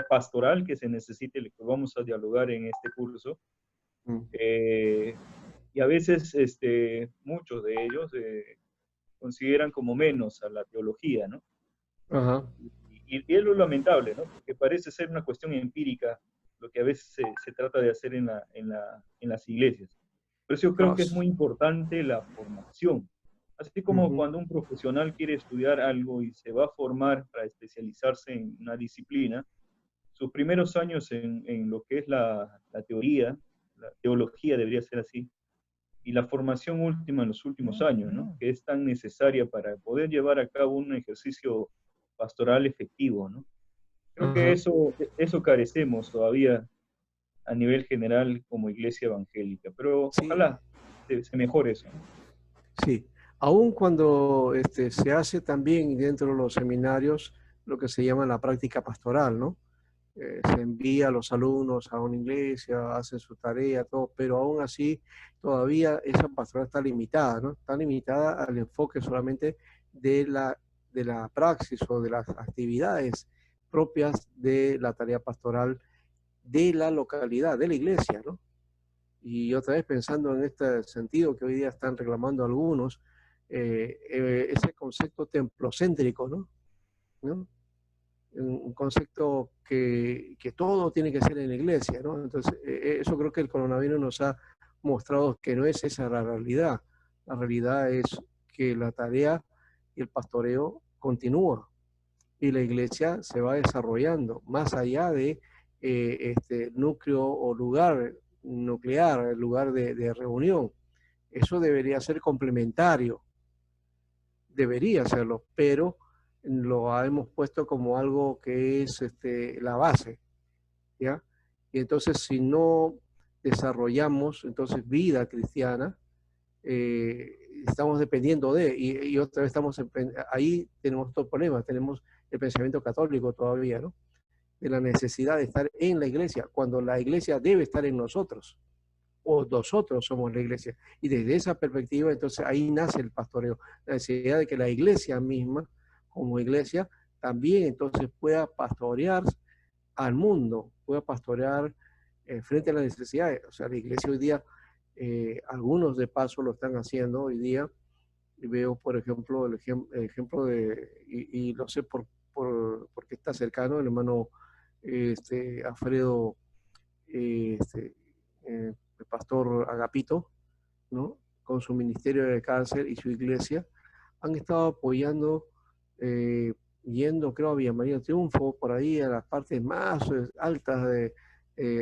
pastoral que se necesite, que vamos a dialogar en este curso. Mm. Y a veces muchos de ellos consideran como menos a la teología, ¿no? Ajá. Y es lo lamentable, ¿no? Porque parece ser una cuestión empírica lo que a veces se trata de hacer en las iglesias. Por eso yo creo que es Cross. muy importante la formación. Así como Ujú, cuando un profesional quiere estudiar algo y se va a formar para especializarse en una disciplina, sus primeros años en lo que es la teoría, la teología debería ser así, y la formación última en los últimos años, ¿no? Que es tan necesaria para poder llevar a cabo un ejercicio pastoral efectivo, ¿no? Creo que ajá, eso carecemos todavía a nivel general como iglesia evangélica, pero sí, ojalá se mejore eso, ¿no? sí. Aun cuando se hace también dentro de los seminarios lo que se llama la práctica pastoral, ¿no? Se envía a los alumnos a una iglesia, hacen su tarea, todo, pero aún así todavía esa pastoral está limitada, ¿no? Está limitada al enfoque solamente de la praxis o de las actividades propias de la tarea pastoral de la localidad, de la iglesia, ¿no? Y otra vez pensando en este sentido que hoy día están reclamando algunos, ese concepto templocéntrico, ¿no? ¿No? Un concepto que todo tiene que ser en la iglesia, ¿no? Entonces, eso creo que el coronavirus nos ha mostrado que no es esa la realidad. La realidad es que la tarea y el pastoreo continúa y la iglesia se va desarrollando más allá de este núcleo o lugar nuclear, el lugar de reunión. Eso debería ser complementario, debería serlo, pero lo hemos puesto como algo que es la base, ¿ya? Y entonces si no desarrollamos entonces vida cristiana, estamos dependiendo y otra vez estamos ahí tenemos todo el problema, tenemos el pensamiento católico todavía, ¿no? De la necesidad de estar en la iglesia, cuando la iglesia debe estar en nosotros, o nosotros somos la iglesia. Y desde esa perspectiva, entonces ahí nace el pastoreo, la necesidad de que la iglesia misma, como iglesia, también entonces pueda pastorear al mundo, pueda pastorear frente a las necesidades. O sea, la iglesia hoy día, algunos de paso lo están haciendo hoy día, y veo, por ejemplo, el ejemplo de, y lo sé porque está cercano, el hermano Alfredo, este, el pastor Agapito, ¿no? Con su ministerio de cáncer y su iglesia, han estado apoyando, yendo, creo, a Villa María Triunfo, por ahí a las partes más altas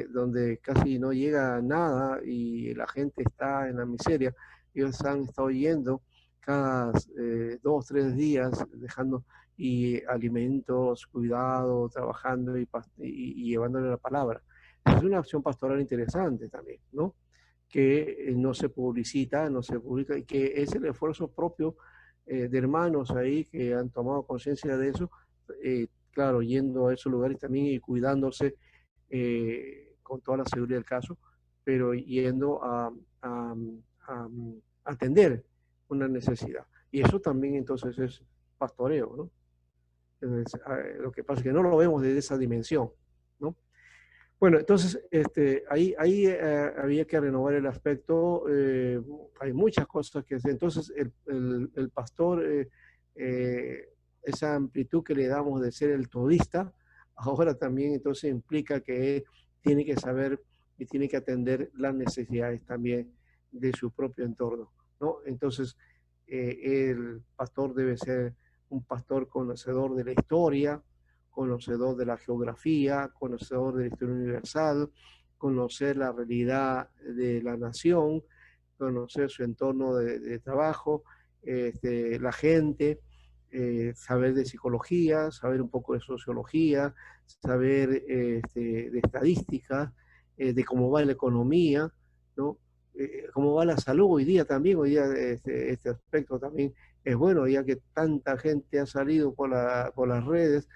donde casi no llega nada y la gente está en la miseria. Ellos han estado yendo cada 2, 3 días, dejando y alimentos, cuidado, trabajando y llevándole la palabra. Es una acción pastoral interesante también, ¿no? Que no se publicita, no se publica, y que es el esfuerzo propio de hermanos ahí que han tomado conciencia de eso, claro, yendo a esos lugares también y cuidándose con toda la seguridad del caso, pero yendo a atender una necesidad. Y eso también entonces es pastoreo, ¿no? Entonces, lo que pasa es que no lo vemos desde esa dimensión, ¿no? Bueno, entonces ahí había que renovar el aspecto. Hay muchas cosas que hacer. Entonces el pastor, esa amplitud que le damos de ser el todista, ahora también entonces implica que tiene que saber y tiene que atender las necesidades también de su propio entorno, ¿no? Entonces el pastor debe ser un pastor conocedor de la historia, conocedor de la geografía, conocedor de la historia universal, conocer la realidad de la nación, conocer su entorno de trabajo, la gente, saber de psicología, saber un poco de sociología, saber de estadística, de cómo va la economía, ¿no? Cómo va la salud hoy día este aspecto también es bueno, ya que tanta gente ha salido por las redes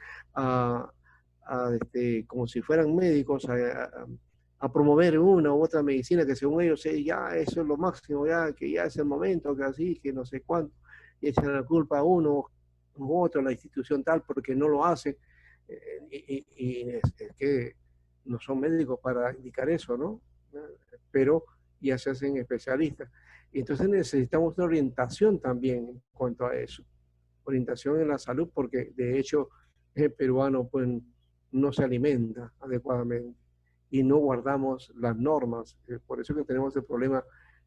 como si fueran médicos a promover una u otra medicina que según ellos ya eso es lo máximo, ya que ya es el momento, que así, que no sé cuánto, y echan la culpa a uno u otro, a la institución tal, porque no lo hace, y es que no son médicos para indicar eso, ¿no? Pero ya se hacen especialistas. Y entonces necesitamos una orientación también en cuanto a eso, orientación en la salud, porque de hecho el peruano pues no se alimenta adecuadamente y no guardamos las normas. Por eso que tenemos el problema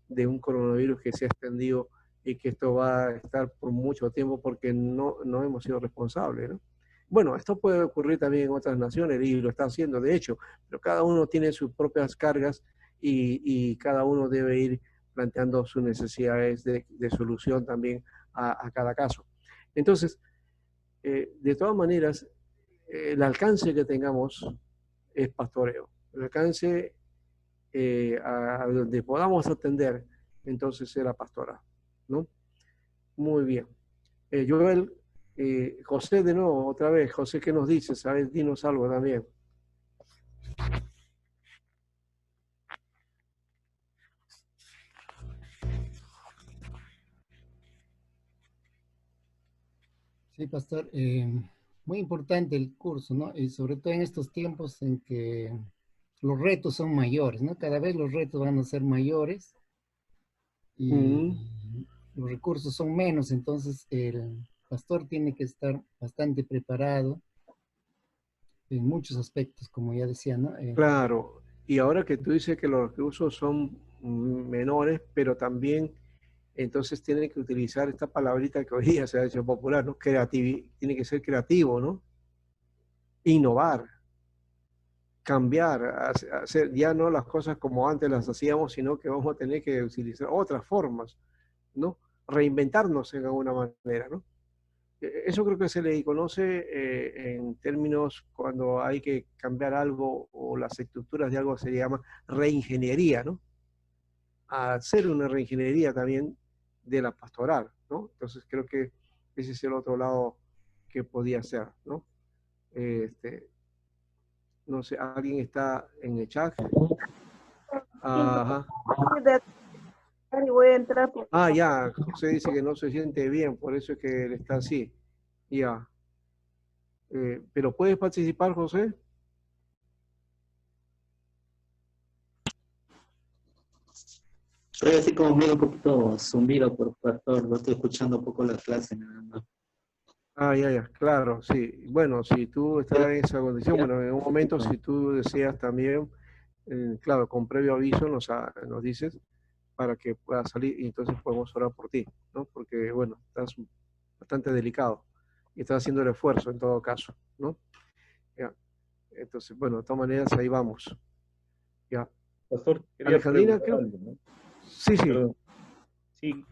de un coronavirus que se ha extendido y que esto va a estar por mucho tiempo porque no hemos sido responsables, ¿no? Bueno, esto puede ocurrir también en otras naciones y lo está haciendo, de hecho, pero cada uno tiene sus propias cargas y cada uno debe ir planteando sus necesidades de solución también a cada caso. Entonces, de todas maneras, el alcance que tengamos es pastoreo. El alcance a donde podamos atender, entonces será pastoral, ¿no? Muy bien. Joel, José de nuevo, otra vez. José, ¿qué nos dices? A ver, dinos algo también. Sí, pastor, muy importante el curso, ¿no? Y sobre todo en estos tiempos en que los retos son mayores, ¿no? Cada vez los retos van a ser mayores y los recursos son menos, entonces el pastor tiene que estar bastante preparado en muchos aspectos, como ya decía, ¿no? Claro, y ahora que tú dices que los recursos son menores, pero también entonces tienen que utilizar esta palabrita que hoy día se ha hecho popular, ¿no? Tiene que ser creativo, ¿no? Innovar, cambiar, hacer ya no las cosas como antes las hacíamos, sino que vamos a tener que utilizar otras formas, ¿no? Reinventarnos en alguna manera, ¿no? Eso creo que se le conoce en términos cuando hay que cambiar algo o las estructuras de algo se llama reingeniería, ¿no? Hacer una reingeniería también de la pastoral, ¿no? Entonces creo que ese es el otro lado que podía ser, ¿no? No sé, ¿alguien está en el chat? Ajá. Y voy a entrar por... Ah, ya, José dice que no se siente bien, por eso es que él está así. Ya. ¿Pero puedes participar, José? Estoy así como medio un poquito zumbido por pastor, no estoy escuchando un poco la clase nada más. Ah, ya, claro, sí. Bueno, si tú estás en esa condición, bueno, en un momento, si tú deseas también, claro, con previo aviso nos dices para que puedas salir y entonces podemos orar por ti, ¿no? Porque, bueno, estás bastante delicado y estás haciendo el esfuerzo en todo caso, ¿no? Ya. Entonces, bueno, de todas maneras, ahí vamos. Ya. Pastor, quería Alejandrina, preguntar creo. algo, ¿no? Sí, sí. Perdón. Sí,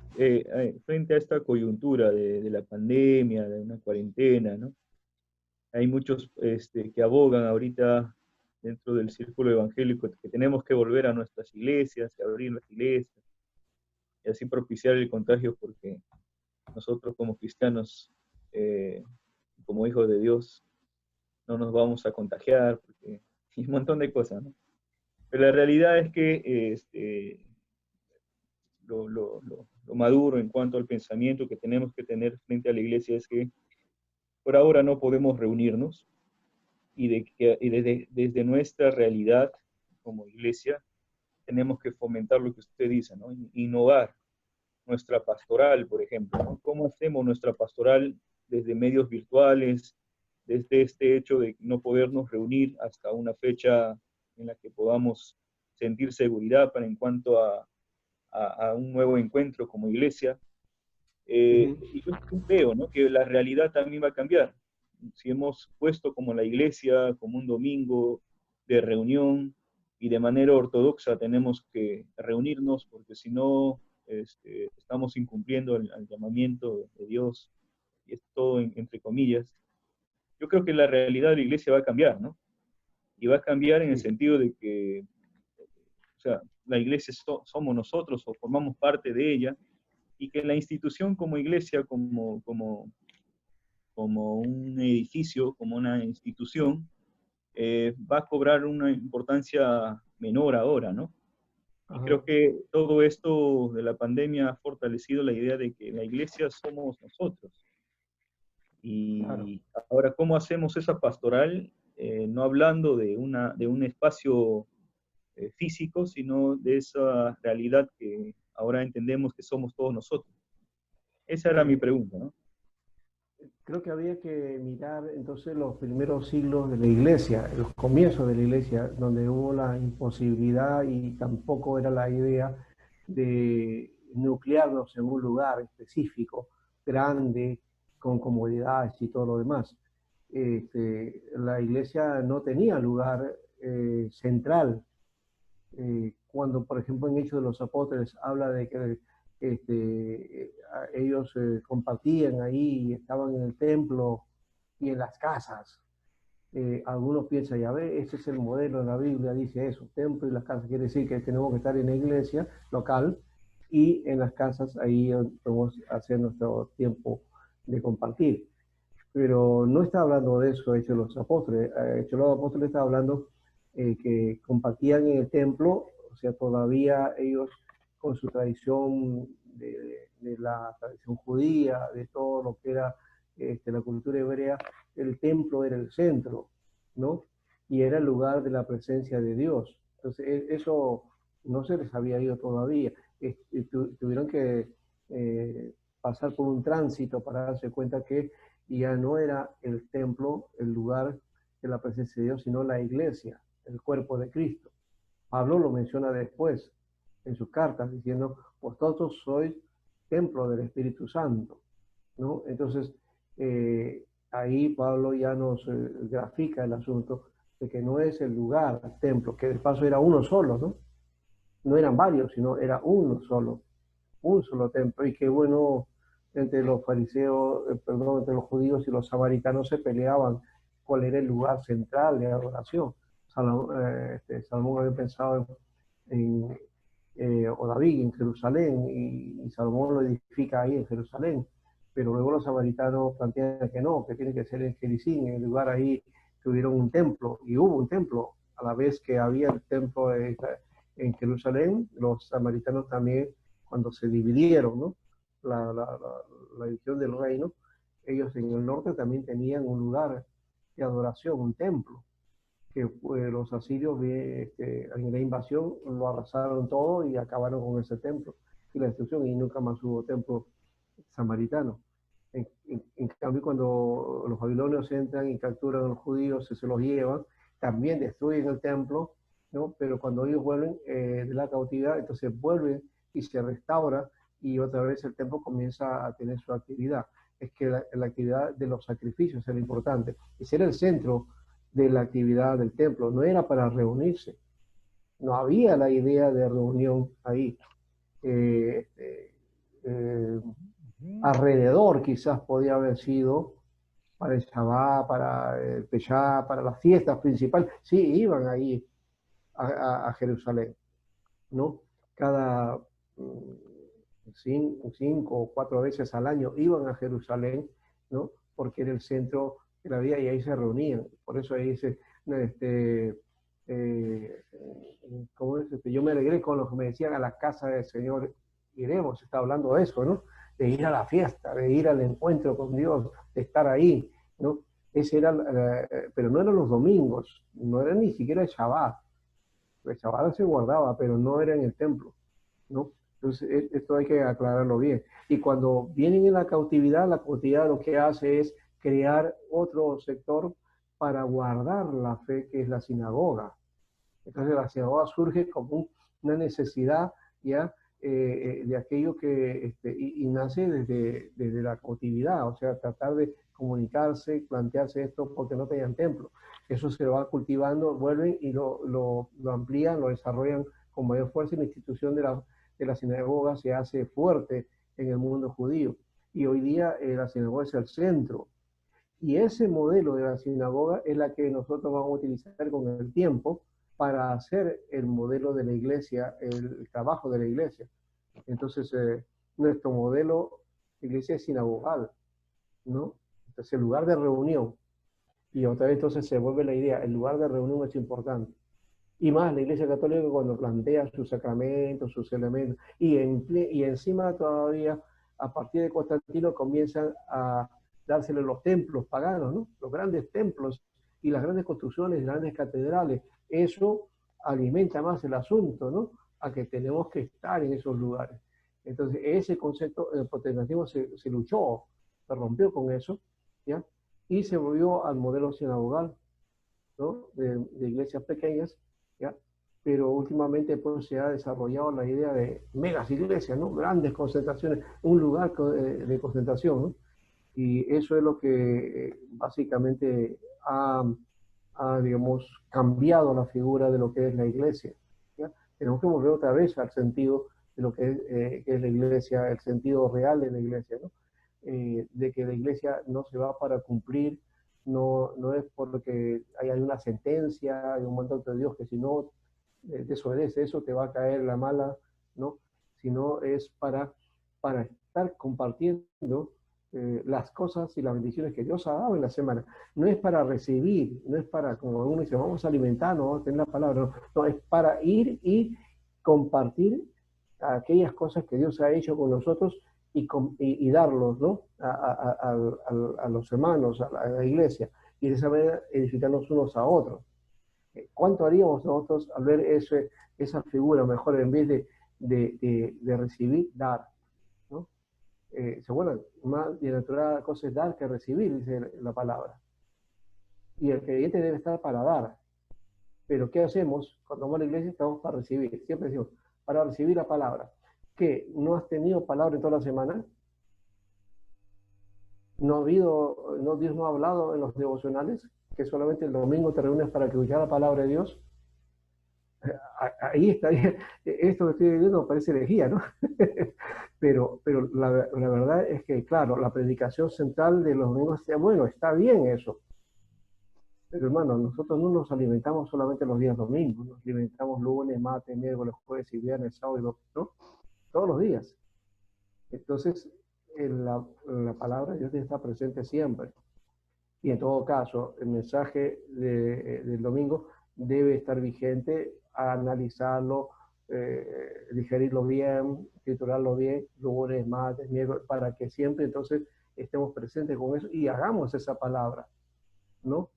frente a esta coyuntura de la pandemia, de una cuarentena, ¿no? Hay muchos que abogan ahorita dentro del círculo evangélico que tenemos que volver a nuestras iglesias, abrir las iglesias y así propiciar el contagio porque nosotros como cristianos, como hijos de Dios, no nos vamos a contagiar porque, y un montón de cosas, ¿no? Pero la realidad es que lo maduro en cuanto al pensamiento que tenemos que tener frente a la iglesia es que por ahora no podemos reunirnos y desde nuestra realidad como iglesia tenemos que fomentar lo que usted dice, ¿no? Innovar nuestra pastoral, por ejemplo, ¿no? ¿Cómo hacemos nuestra pastoral desde medios virtuales, desde este hecho de no podernos reunir hasta una fecha en la que podamos sentir seguridad para en cuanto a un nuevo encuentro como iglesia? Y yo veo, ¿no?, que la realidad también va a cambiar. Si hemos puesto como la iglesia, como un domingo de reunión, y de manera ortodoxa tenemos que reunirnos, porque si no, estamos incumpliendo el llamamiento de Dios, y es todo entre comillas. Yo creo que la realidad de la iglesia va a cambiar, ¿no? Y va a cambiar en el sentido de que, o sea, la iglesia somos nosotros o formamos parte de ella, y que la institución como iglesia, como un edificio, como una institución, va a cobrar una importancia menor ahora, ¿no? Y creo que todo esto de la pandemia ha fortalecido la idea de que la iglesia somos nosotros. Y ahora, ¿cómo hacemos esa pastoral? No hablando de un espacio físico, sino de esa realidad que ahora entendemos que somos todos nosotros. Esa era mi pregunta, ¿no? Creo que había que mirar entonces los primeros siglos de la iglesia, los comienzos de la iglesia, donde hubo la imposibilidad y tampoco era la idea de nuclearnos en un lugar específico, grande, con comodidades y todo lo demás. La iglesia no tenía lugar central. Cuando, por ejemplo, en Hechos de los Apóstoles habla de que ellos compartían ahí, estaban en el templo y en las casas. Algunos piensan, ya ve, ese es el modelo de la Biblia, dice eso, templo y las casas, quiere decir que tenemos que estar en la iglesia local y en las casas ahí podemos hacer nuestro tiempo de compartir. Pero no está hablando de eso Hechos de los Apóstoles. Hechos de los Apóstoles está hablando que compartían en el templo, o sea, todavía ellos con su tradición de la tradición judía, de todo lo que era la cultura hebrea, el templo era el centro, ¿no? Y era el lugar de la presencia de Dios. Entonces, eso no se les había ido todavía. Tuvieron que pasar por un tránsito para darse cuenta que ya no era el templo el lugar de la presencia de Dios, sino la iglesia, el cuerpo de Cristo. Pablo lo menciona después en sus cartas, diciendo, vosotros sois templo del Espíritu Santo, ¿no? Entonces, ahí Pablo ya nos grafica el asunto de que no es el lugar, el templo, que de paso era uno solo, ¿no? No eran varios, sino era uno solo, un solo templo. Y qué bueno, entre los fariseos, perdón, entre los judíos y los samaritanos se peleaban cuál era el lugar central de adoración. Salomón había pensado o David en Jerusalén, y Salomón lo edifica ahí en Jerusalén, pero luego los samaritanos plantean que no, que tiene que ser en Jericín, en el lugar ahí tuvieron un templo, y hubo un templo, a la vez que había el templo en Jerusalén, los samaritanos también, cuando se dividieron, ¿no? La división del reino, ellos en el norte también tenían un lugar de adoración, un templo, que los asirios en la invasión lo arrasaron todo y acabaron con ese templo y la destrucción, y nunca más hubo templo samaritano. En cambio, cuando los babilonios entran y capturan a los judíos y se los llevan, también destruyen el templo, ¿no? Pero cuando ellos vuelven de la cautividad, entonces vuelven y se restaura, y otra vez el templo comienza a tener su actividad. Es que la actividad de los sacrificios era importante. Ese era el centro de la actividad del templo, no era para reunirse, no había la idea de reunión ahí. Alrededor quizás podía haber sido para el Shabbat, para el Peshá, para las fiestas principales, sí, iban ahí a Jerusalén, ¿no? Cada 5 o 4 veces al año iban a Jerusalén, ¿no? Porque era el centro de la vida y ahí se reunían. Por eso ahí dice, ¿cómo es? Yo me alegré con los que me decían, a la casa del Señor iremos. Está hablando de eso, ¿no? De ir a la fiesta, de ir al encuentro con Dios, de estar ahí, ¿no? Ese era, pero no eran los domingos, no era ni siquiera el Shabbat. El Shabbat se guardaba, pero no era en el templo, ¿no? Entonces, esto hay que aclararlo bien. Y cuando vienen en la cautividad lo que hace es crear otro sector para guardar la fe, que es la sinagoga. Entonces, la sinagoga surge como una necesidad, ¿ya? De aquello que y nace desde la cautividad, o sea, tratar de comunicarse, plantearse esto porque no tenían templo. Eso se va cultivando, vuelven y lo amplían, lo desarrollan con mayor fuerza, y la institución de la sinagoga se hace fuerte en el mundo judío. Y hoy día la sinagoga es el centro. Y ese modelo de la sinagoga es la que nosotros vamos a utilizar con el tiempo para hacer el modelo de la iglesia, el trabajo de la iglesia. Entonces, nuestro modelo de iglesia es sinagogal, ¿no? Entonces, el lugar de reunión. Y otra vez entonces se vuelve la idea, el lugar de reunión es importante. Y más la Iglesia Católica cuando plantea sus sacramentos, sus elementos, y encima todavía, a partir de Constantino, comienzan a dársele los templos paganos, ¿no? Los grandes templos y las grandes construcciones, las grandes catedrales. Eso alimenta más el asunto, ¿no? A que tenemos que estar en esos lugares. Entonces, ese concepto, el protestantismo se luchó, se rompió con eso, ¿ya? Y se volvió al modelo sinagogal, ¿no? De iglesias pequeñas, ¿ya? pero últimamente pues se ha desarrollado la idea de megas iglesias, ¿no? Grandes concentraciones, un lugar de concentración, ¿no? Y eso es lo que básicamente digamos, cambiado la figura de lo que es la iglesia, ¿ya? Tenemos que volver otra vez al sentido de lo que es la iglesia, el sentido real de la iglesia, ¿no? De que la iglesia no se va para cumplir, no es porque hay una sentencia, hay un mandato de Dios que si no desobedece eso te va a caer la mala, ¿no? Sino es para estar compartiendo las cosas y las bendiciones que Dios ha dado en la semana. No es para recibir, no es para, como uno dice, vamos a alimentarnos, vamos a tener la palabra, no, no, es para ir y compartir aquellas cosas que Dios ha hecho con nosotros y darlos, ¿no? A los hermanos, a la iglesia, y de esa manera edificarnos unos a otros. ¿Cuánto haríamos nosotros al ver esa figura mejor en vez de recibir, dar? ¿No? Bueno, más bienaventurada cosa es dar que recibir, dice la palabra. Y el creyente debe estar para dar. Pero ¿qué hacemos? Cuando vamos a la iglesia estamos para recibir. Siempre decimos, para recibir la palabra. ¿Qué? ¿No has tenido palabra en toda la semana? Dios no ha hablado en los devocionales, que solamente el domingo te reúnes para escuchar la palabra de Dios. Ahí está, esto que estoy diciendo parece herejía, ¿no? pero la verdad es que, claro, la predicación central de los domingos, bueno, está bien eso. Pero hermano, nosotros no nos alimentamos solamente los días domingos, nos alimentamos lunes, martes, miércoles, jueves y viernes, sábado, ¿no? Todos los días. Entonces, la palabra de Dios está presente siempre. Y en todo caso, el mensaje del domingo debe estar vigente, analizarlo, digerirlo bien, titularlo bien, lunes, martes, miércoles, para que siempre entonces estemos presentes con eso y hagamos esa palabra, ¿no?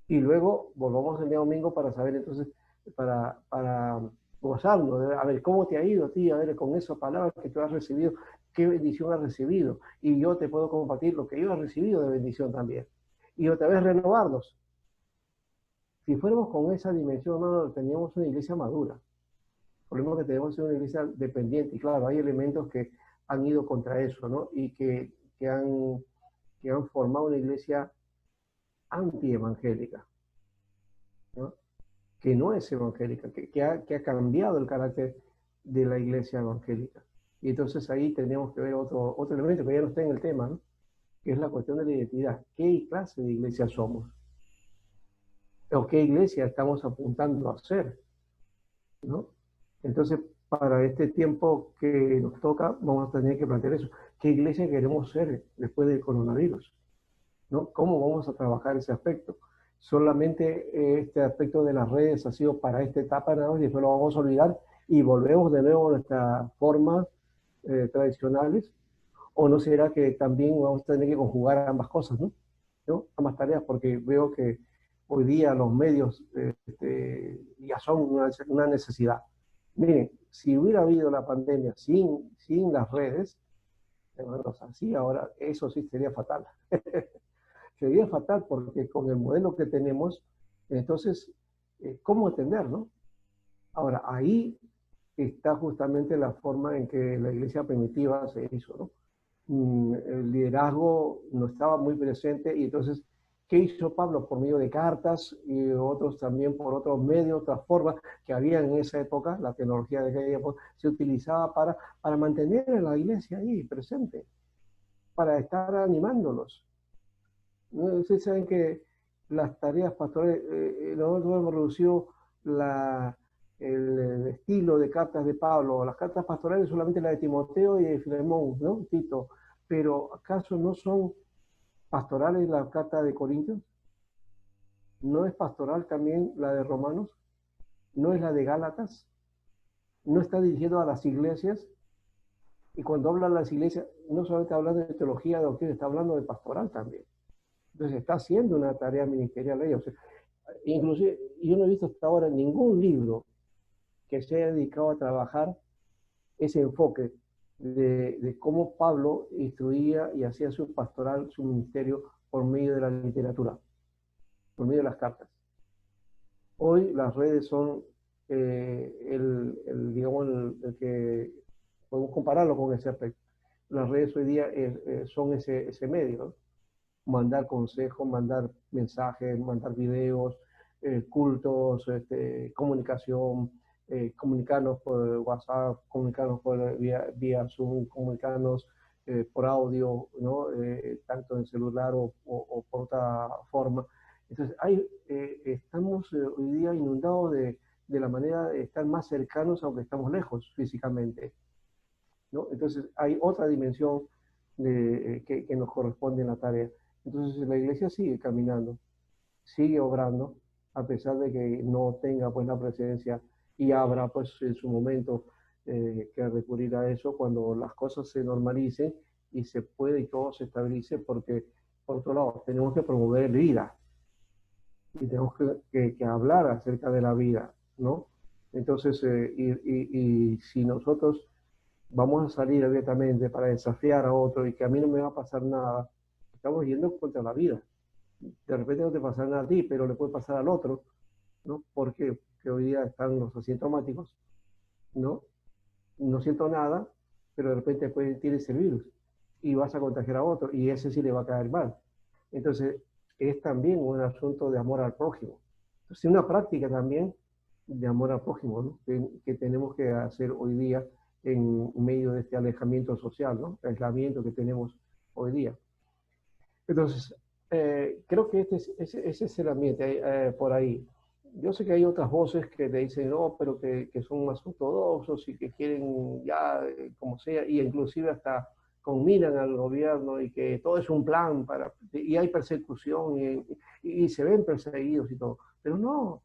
Y luego volvamos el día domingo para saber entonces, para gozarnos, a ver cómo te ha ido a ti, a ver con esa palabra que tú has recibido, qué bendición has recibido. Y yo te puedo compartir lo que yo he recibido de bendición también. Y otra vez renovarnos. Si fuéramos con esa dimensión, no teníamos una iglesia madura. El problema que tenemos es una iglesia dependiente. Y claro, hay elementos que han ido contra eso, ¿no? Y que han formado una iglesia anti-evangélica, ¿no? Que no es evangélica, que ha cambiado el carácter de la iglesia evangélica. Y entonces ahí tenemos que ver otro elemento que ya no está en el tema, ¿no? Que es la cuestión de la identidad. ¿Qué clase de iglesia somos? ¿O qué iglesia estamos apuntando a ser? ¿No? Entonces, para este tiempo que nos toca, vamos a tener que plantear eso. ¿Qué iglesia queremos ser después del coronavirus? ¿No? ¿Cómo vamos a trabajar ese aspecto? Solamente este aspecto de las redes ha sido para esta etapa nada más y después lo vamos a olvidar y volvemos de nuevo a nuestras formas tradicionales. ¿O no será que también vamos a tener que conjugar ambas cosas, ¿no? Ambas tareas, porque veo que hoy día los medios ya son una necesidad. Miren, si hubiera habido la pandemia sin las redes, hermanos, así ahora, eso sí sería fatal. Sería fatal porque con el modelo que tenemos, entonces, ¿cómo entender, no? Ahora, ahí está justamente la forma en que la iglesia primitiva se hizo, ¿no? El liderazgo no estaba muy presente y entonces, ¿qué hizo Pablo? Por medio de cartas y otros también por otros medios, otras formas que había en esa época, la tecnología de aquella época se utilizaba para mantener a la iglesia ahí presente, para estar animándolos. ¿No? Ustedes saben que las tareas pastorales, nosotros hemos reducido el estilo de cartas de Pablo. Las cartas pastorales solamente la de Timoteo y de Filemón, ¿no? Tito. Pero ¿acaso no son pastorales la carta de Corintios? ¿No es pastoral también la de Romanos? ¿No es la de Gálatas? ¿No está dirigido a las iglesias? Y cuando habla de las iglesias, no solamente hablando de teología, de doctrina, está hablando de pastoral también. Entonces está haciendo una tarea ministerial ella. O sea, inclusive, yo no he visto hasta ahora ningún libro que se haya dedicado a trabajar ese enfoque de cómo Pablo instruía y hacía su pastoral, su ministerio por medio de la literatura, por medio de las cartas. Hoy las redes son digamos, el que podemos compararlo con ese aspecto. Las redes hoy día son ese medio, ¿no? Mandar consejos, mandar mensajes, mandar videos, cultos, comunicación, comunicarnos por WhatsApp, comunicarnos por vía Zoom, comunicarnos por audio, ¿no? Tanto en celular o por otra forma. Entonces, estamos hoy día inundados de la manera de estar más cercanos aunque estamos lejos físicamente, ¿no? Entonces, hay otra dimensión que nos corresponde en la tarea. Entonces, la iglesia sigue caminando, sigue obrando, a pesar de que no tenga pues la presencia, y habrá pues en su momento que recurrir a eso cuando las cosas se normalicen y se puede y todo se estabilice, porque por otro lado tenemos que promover vida y tenemos que hablar acerca de la vida, ¿no? Entonces, y si nosotros vamos a salir abiertamente para desafiar a otro y que a mí no me va a pasar nada, estamos yendo contra la vida. De repente no te pasa nada a ti, pero le puede pasar al otro, ¿no? Porque hoy día están los asintomáticos, ¿no? No siento nada, pero de repente tienes el virus y vas a contagiar a otro y ese sí le va a caer mal. Entonces, es también un asunto de amor al prójimo. Entonces, una práctica también de amor al prójimo, ¿no? que tenemos que hacer hoy día en medio de este alejamiento social, ¿no? El aislamiento que tenemos hoy día. Entonces, creo que ese es el ambiente por ahí. Yo sé que hay otras voces que te dicen, no, pero que son más ortodoxos y que quieren ya, como sea, y inclusive hasta conminan al gobierno y que todo es un plan y hay persecución y se ven perseguidos y todo. Pero no,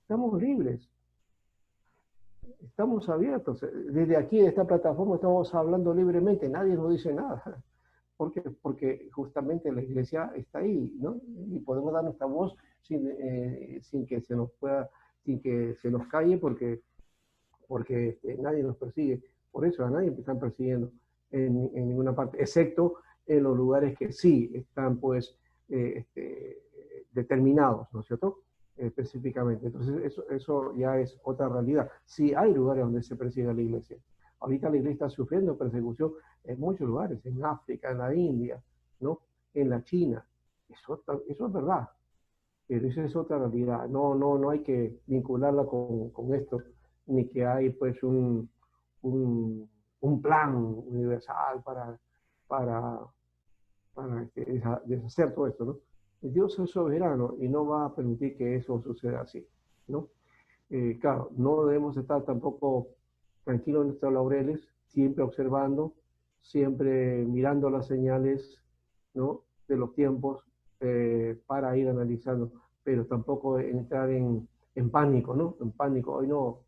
estamos libres, estamos abiertos. Desde aquí, de esta plataforma, estamos hablando libremente, nadie nos dice nada. ¿Por qué? Porque justamente la iglesia está ahí, ¿no? Y podemos dar nuestra voz sin que se nos pueda, sin que se nos calle, porque nadie nos persigue. Por eso a nadie están persiguiendo en ninguna parte, excepto en los lugares que sí están, pues, determinados, ¿no es cierto? Específicamente. Entonces, eso ya es otra realidad. Sí hay lugares donde se persigue a la iglesia. Ahorita la iglesia está sufriendo persecución en muchos lugares, en África, en la India, ¿no? En la China. Eso es verdad, pero esa es otra realidad. No hay que vincularla con esto, ni que hay pues un plan universal para deshacer todo esto, ¿no? Dios es soberano y no va a permitir que eso suceda así, ¿no? Claro, no debemos estar tampoco tranquilos en nuestros laureles, siempre observando, siempre mirando las señales, ¿no? De los tiempos para ir analizando, pero tampoco entrar en pánico, ¿no? En pánico, hoy no,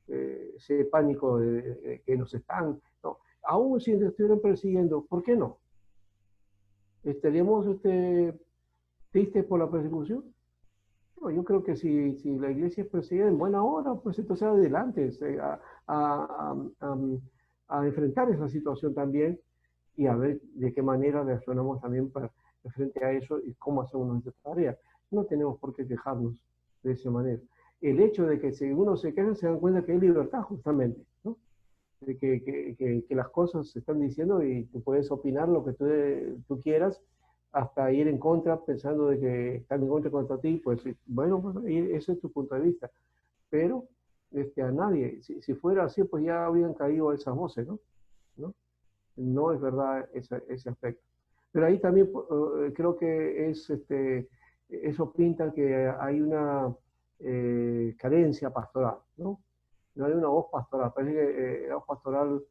ese pánico de que nos están, no, aún si nos estuvieran persiguiendo, ¿por qué no? ¿Estaríamos tristes por la persecución? No, yo creo que si la iglesia es perseguida en buena hora, pues entonces adelante a, a, a enfrentar esa situación también y a ver de qué manera reaccionamos también frente a eso y cómo hacemos nuestra tarea. No tenemos por qué quejarnos de esa manera. El hecho de que si uno se queja, se dan cuenta que hay libertad justamente, ¿no? De que las cosas se están diciendo y tú puedes opinar lo que tú quieras, hasta ir en contra pensando de que están en contra ti, pues bueno, pues ese es tu punto de vista. Pero a nadie, si fuera así, pues ya habían caído esas voces, ¿no? No es verdad ese aspecto. Pero ahí también creo que eso pinta que hay una carencia pastoral, ¿no? No hay una voz pastoral. Parece que la voz pastoral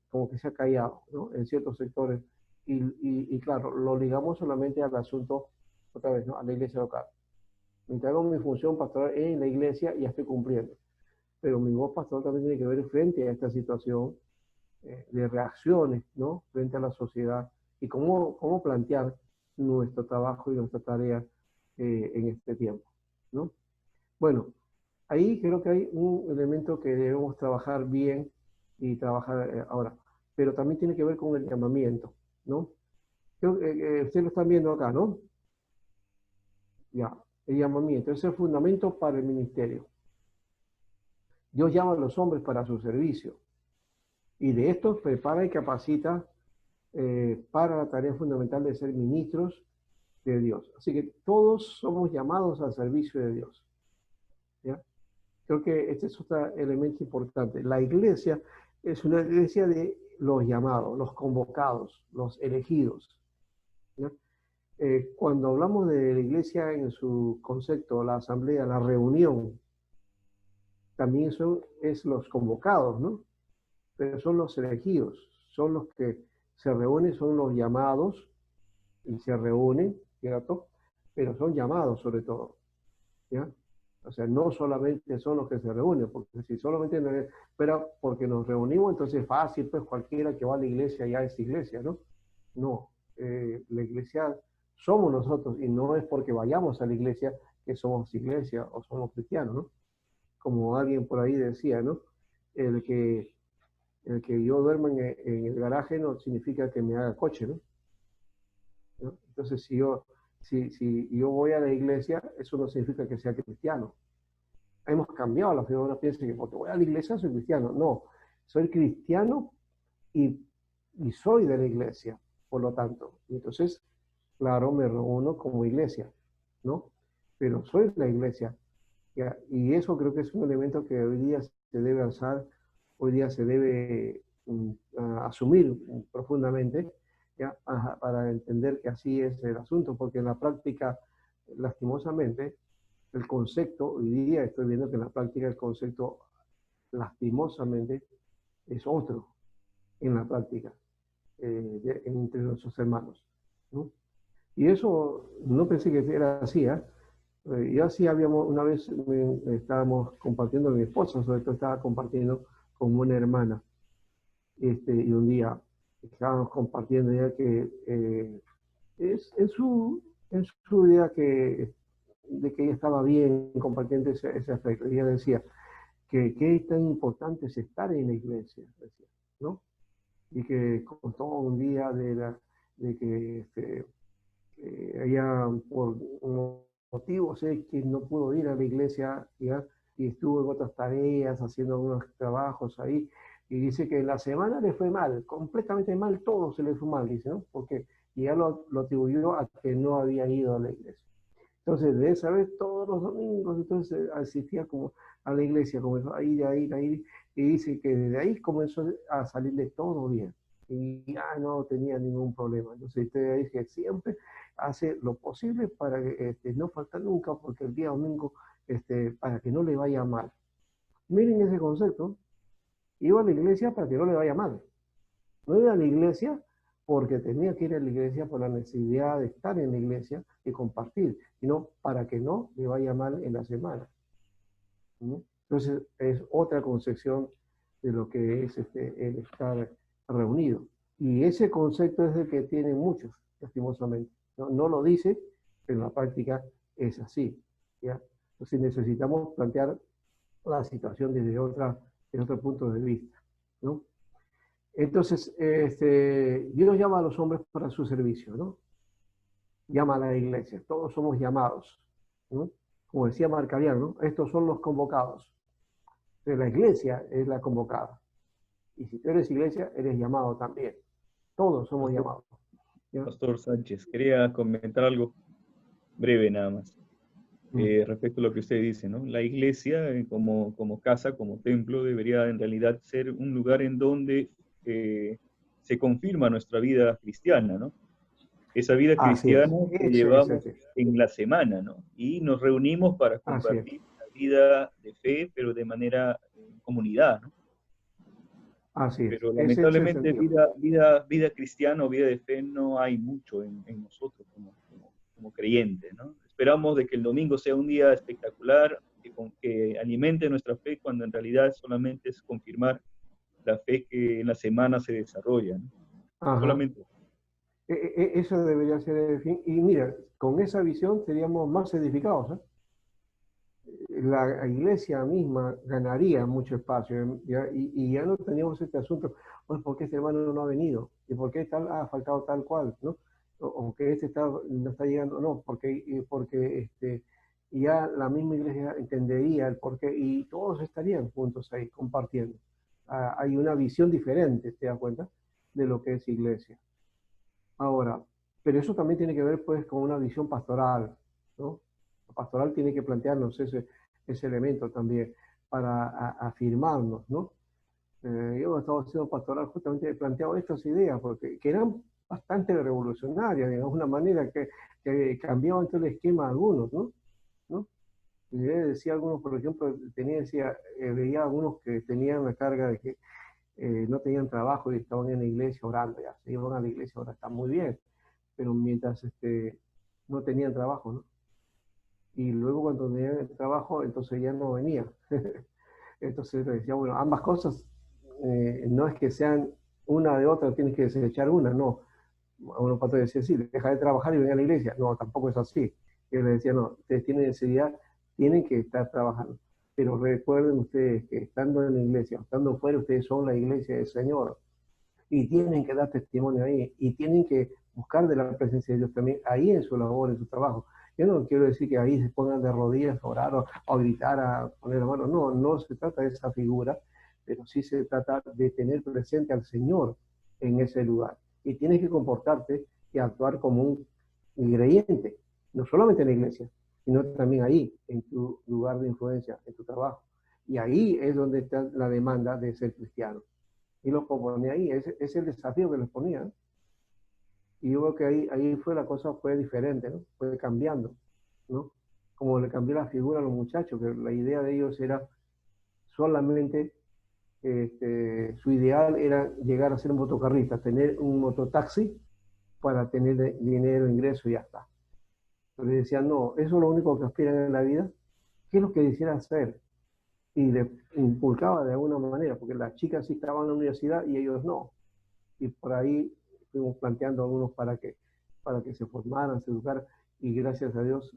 como que se ha callado, ¿no? En ciertos sectores. Y claro, lo ligamos solamente al asunto, otra vez, ¿no? A la iglesia local. Mientras hago mi función pastoral en la iglesia, ya estoy cumpliendo. Pero mi voz pastoral también tiene que ver frente a esta situación de reacciones, ¿no? Frente a la sociedad y cómo plantear nuestro trabajo y nuestra tarea en este tiempo, ¿no? Bueno, ahí creo que hay un elemento que debemos trabajar bien y trabajar ahora, pero también tiene que ver con el llamamiento, ¿no? Creo que ustedes lo están viendo acá, ¿no? Ya, el llamamiento es el fundamento para el ministerio. Dios llama a los hombres para su servicio. Y de estos prepara y capacita para la tarea fundamental de ser ministros de Dios. Así que todos somos llamados al servicio de Dios. ¿Ya? Creo que este es otro elemento importante. La iglesia es una iglesia de los llamados, los convocados, los elegidos. ¿Ya? Cuando hablamos de la iglesia en su concepto, la asamblea, la reunión, también es los convocados, ¿no? Pero son los elegidos, son los que se reúnen, son los llamados y se reúnen, ¿cierto? Pero son llamados sobre todo, ¿ya? O sea, no solamente son los que se reúnen, porque si solamente pero porque nos reunimos, entonces es fácil, pues cualquiera que va a la iglesia ya es iglesia, ¿no? No, la iglesia somos nosotros y no es porque vayamos a la iglesia que somos iglesia o somos cristianos, ¿no? Como alguien por ahí decía, ¿no? El que yo duerma en el garaje no significa que me haga coche, ¿no? ¿No? Entonces, si yo voy a la iglesia, eso no significa que sea cristiano. Hemos cambiado la figura, uno piensa que porque voy a la iglesia soy cristiano. No, soy cristiano y soy de la iglesia, por lo tanto. Entonces, claro, me reúno como iglesia, ¿no? Pero soy la iglesia. ¿Ya? Y eso creo que es un elemento que hoy día se debe alzar, hoy día se debe asumir profundamente, ¿ya? Para entender que así es el asunto, porque en la práctica, lastimosamente, el concepto, hoy día estoy viendo que en la práctica el concepto, lastimosamente, es otro en la práctica, entre nuestros hermanos, ¿no? Y eso no pensé que era así, ¿eh? Y así habíamos, una vez estábamos compartiendo con mi esposa, sobre todo estaba compartiendo con una hermana, y un día estábamos compartiendo ya que es en su idea de que ella estaba bien compartiendo ese aspecto. Y ella decía que qué tan importante es estar en la iglesia, decía, ¿no? Y que contó un día de que ella por unos motivos que no pudo ir a la iglesia, ¿ya? Y estuvo en otras tareas, haciendo algunos trabajos ahí, y dice que la semana le fue mal, completamente mal, todo se le fue mal, dice, ¿no? Porque y ya lo atribuyó a que no había ido a la iglesia. Entonces, de esa vez, todos los domingos, entonces asistía como a la iglesia, comenzó a ir, y dice que desde ahí comenzó a salirle todo bien. Y ya no tenía ningún problema. Entonces, usted dice que siempre hace lo posible para que no falta nunca, porque el día domingo, para que no le vaya mal. Miren ese concepto. Iba a la iglesia para que no le vaya mal. No iba a la iglesia porque tenía que ir a la iglesia por la necesidad de estar en la iglesia y compartir, sino para que no le vaya mal en la semana. ¿No? Entonces, es otra concepción de lo que es el estar reunido. Y ese concepto es el que tienen muchos, lastimosamente. No lo dice, pero en la práctica es así, ¿ya? Entonces necesitamos plantear la situación desde otro punto de vista, ¿no? Entonces, Dios llama a los hombres para su servicio, ¿no? Llama a la iglesia, todos somos llamados, ¿no? Como decía Marcarián, ¿no? Estos son los convocados. Pero la iglesia es la convocada. Y si tú eres iglesia, eres llamado también. Todos somos llamados. ¿Ya? Pastor Sánchez, quería comentar algo breve nada más. Respecto a lo que usted dice, ¿no? La iglesia como casa, como templo, debería en realidad ser un lugar en donde se confirma nuestra vida cristiana, ¿no? Esa vida cristiana que llevamos en la semana, ¿no? Y nos reunimos para compartir la vida de fe, pero de manera en comunidad, ¿no? Así es. Pero lamentablemente vida cristiana o vida de fe no hay mucho en nosotros como creyentes, ¿no? Esperamos de que el domingo sea un día espectacular, que alimente nuestra fe, cuando en realidad solamente es confirmar la fe que en la semana se desarrolla, ¿no? Ajá. Solamente. Eso debería ser el fin. Y mira, con esa visión seríamos más edificados, ¿eh? La iglesia misma ganaría mucho espacio, ¿ya? Y ya no teníamos este asunto, pues, ¿por qué este hermano no ha venido? ¿Y por qué ha faltado tal cual? ¿No? O que no está llegando, no, porque y ya la misma iglesia entendería el porqué y todos estarían juntos ahí compartiendo. Hay una visión diferente, ¿te das cuenta? De lo que es iglesia. Ahora, pero eso también tiene que ver pues con una visión pastoral, ¿no? La pastoral tiene que plantearnos ese elemento también para afirmarnos, ¿no? Yo he estado haciendo pastoral justamente he planteado estas ideas porque que eran bastante revolucionarias de alguna manera que cambiaban todo el esquema de algunos, ¿no? ¿No? Y yo decía algunos, por ejemplo, veía algunos que tenían la carga de que no tenían trabajo y estaban en la iglesia orando, ya se iban a la iglesia, ahora está muy bien, pero mientras no tenían trabajo, ¿no? Y luego cuando tenían el trabajo, entonces ya no venían. Entonces le decía, bueno, ambas cosas no es que sean una de otra, tienes que desechar una, no. Uno pato decía, sí, deja de trabajar y ven a la iglesia. No, tampoco es así. Yo le decía, no, ustedes tienen necesidad, tienen que estar trabajando. Pero recuerden ustedes que estando en la iglesia, estando fuera, ustedes son la iglesia del Señor. Y tienen que dar testimonio ahí. Y tienen que buscar de la presencia de Dios también ahí en su labor, en su trabajo. Yo no quiero decir que ahí se pongan de rodillas a orar o gritar, a poner la mano. No, no se trata de esa figura, pero sí se trata de tener presente al Señor en ese lugar. Y tienes que comportarte y actuar como un creyente, no solamente en la iglesia, sino también ahí, en tu lugar de influencia, en tu trabajo. Y ahí es donde está la demanda de ser cristiano. Y lo ponía ahí, ese es el desafío que les ponía. Y yo creo que ahí fue la cosa, fue diferente, ¿no? Fue cambiando, ¿no? Como le cambió la figura a los muchachos, que la idea de ellos era solamente, su ideal era llegar a ser motocarrista, tener un mototaxi para tener dinero, ingreso y ya está. Pero decían, no, eso es lo único que aspiran en la vida. ¿Qué es lo que quisieran hacer? Y le inculcaba de alguna manera, porque las chicas sí estaban en la universidad y ellos no. Y por ahí fuimos planteando algunos para que se formaran, se educaran, y gracias a Dios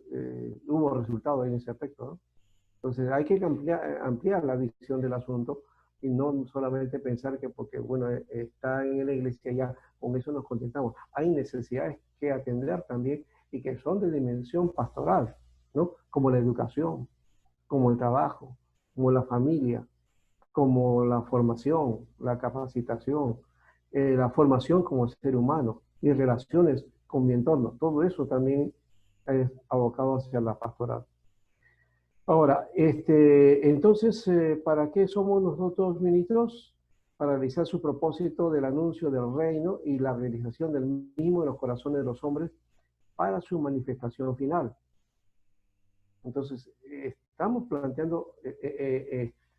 hubo resultados en ese aspecto, ¿no? Entonces hay que ampliar la visión del asunto y no solamente pensar que porque, bueno, está en la iglesia ya, con eso nos contentamos. Hay necesidades que atender también y que son de dimensión pastoral, ¿no? Como la educación, como el trabajo, como la familia, como la formación, la capacitación, la formación como ser humano y relaciones con mi entorno. Todo eso también es abocado hacia la pastoral. Ahora, entonces, ¿para qué somos nosotros ministros? Para realizar su propósito del anuncio del reino y la realización del mismo en los corazones de los hombres para su manifestación final. Entonces, estamos planteando,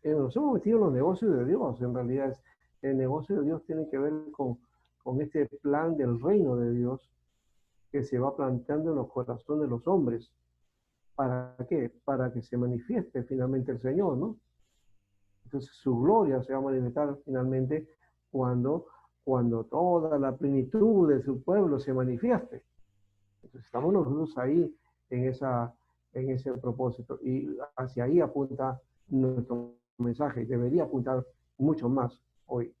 nos hemos metido en los negocios de Dios, en realidad el negocio de Dios tiene que ver con este plan del reino de Dios que se va planteando en los corazones de los hombres. ¿Para qué? Para que se manifieste finalmente el Señor, ¿no? Entonces su gloria se va a manifestar finalmente cuando toda la plenitud de su pueblo se manifieste. Entonces estamos nosotros ahí en ese propósito y hacia ahí apunta nuestro mensaje, debería apuntar mucho más hoy.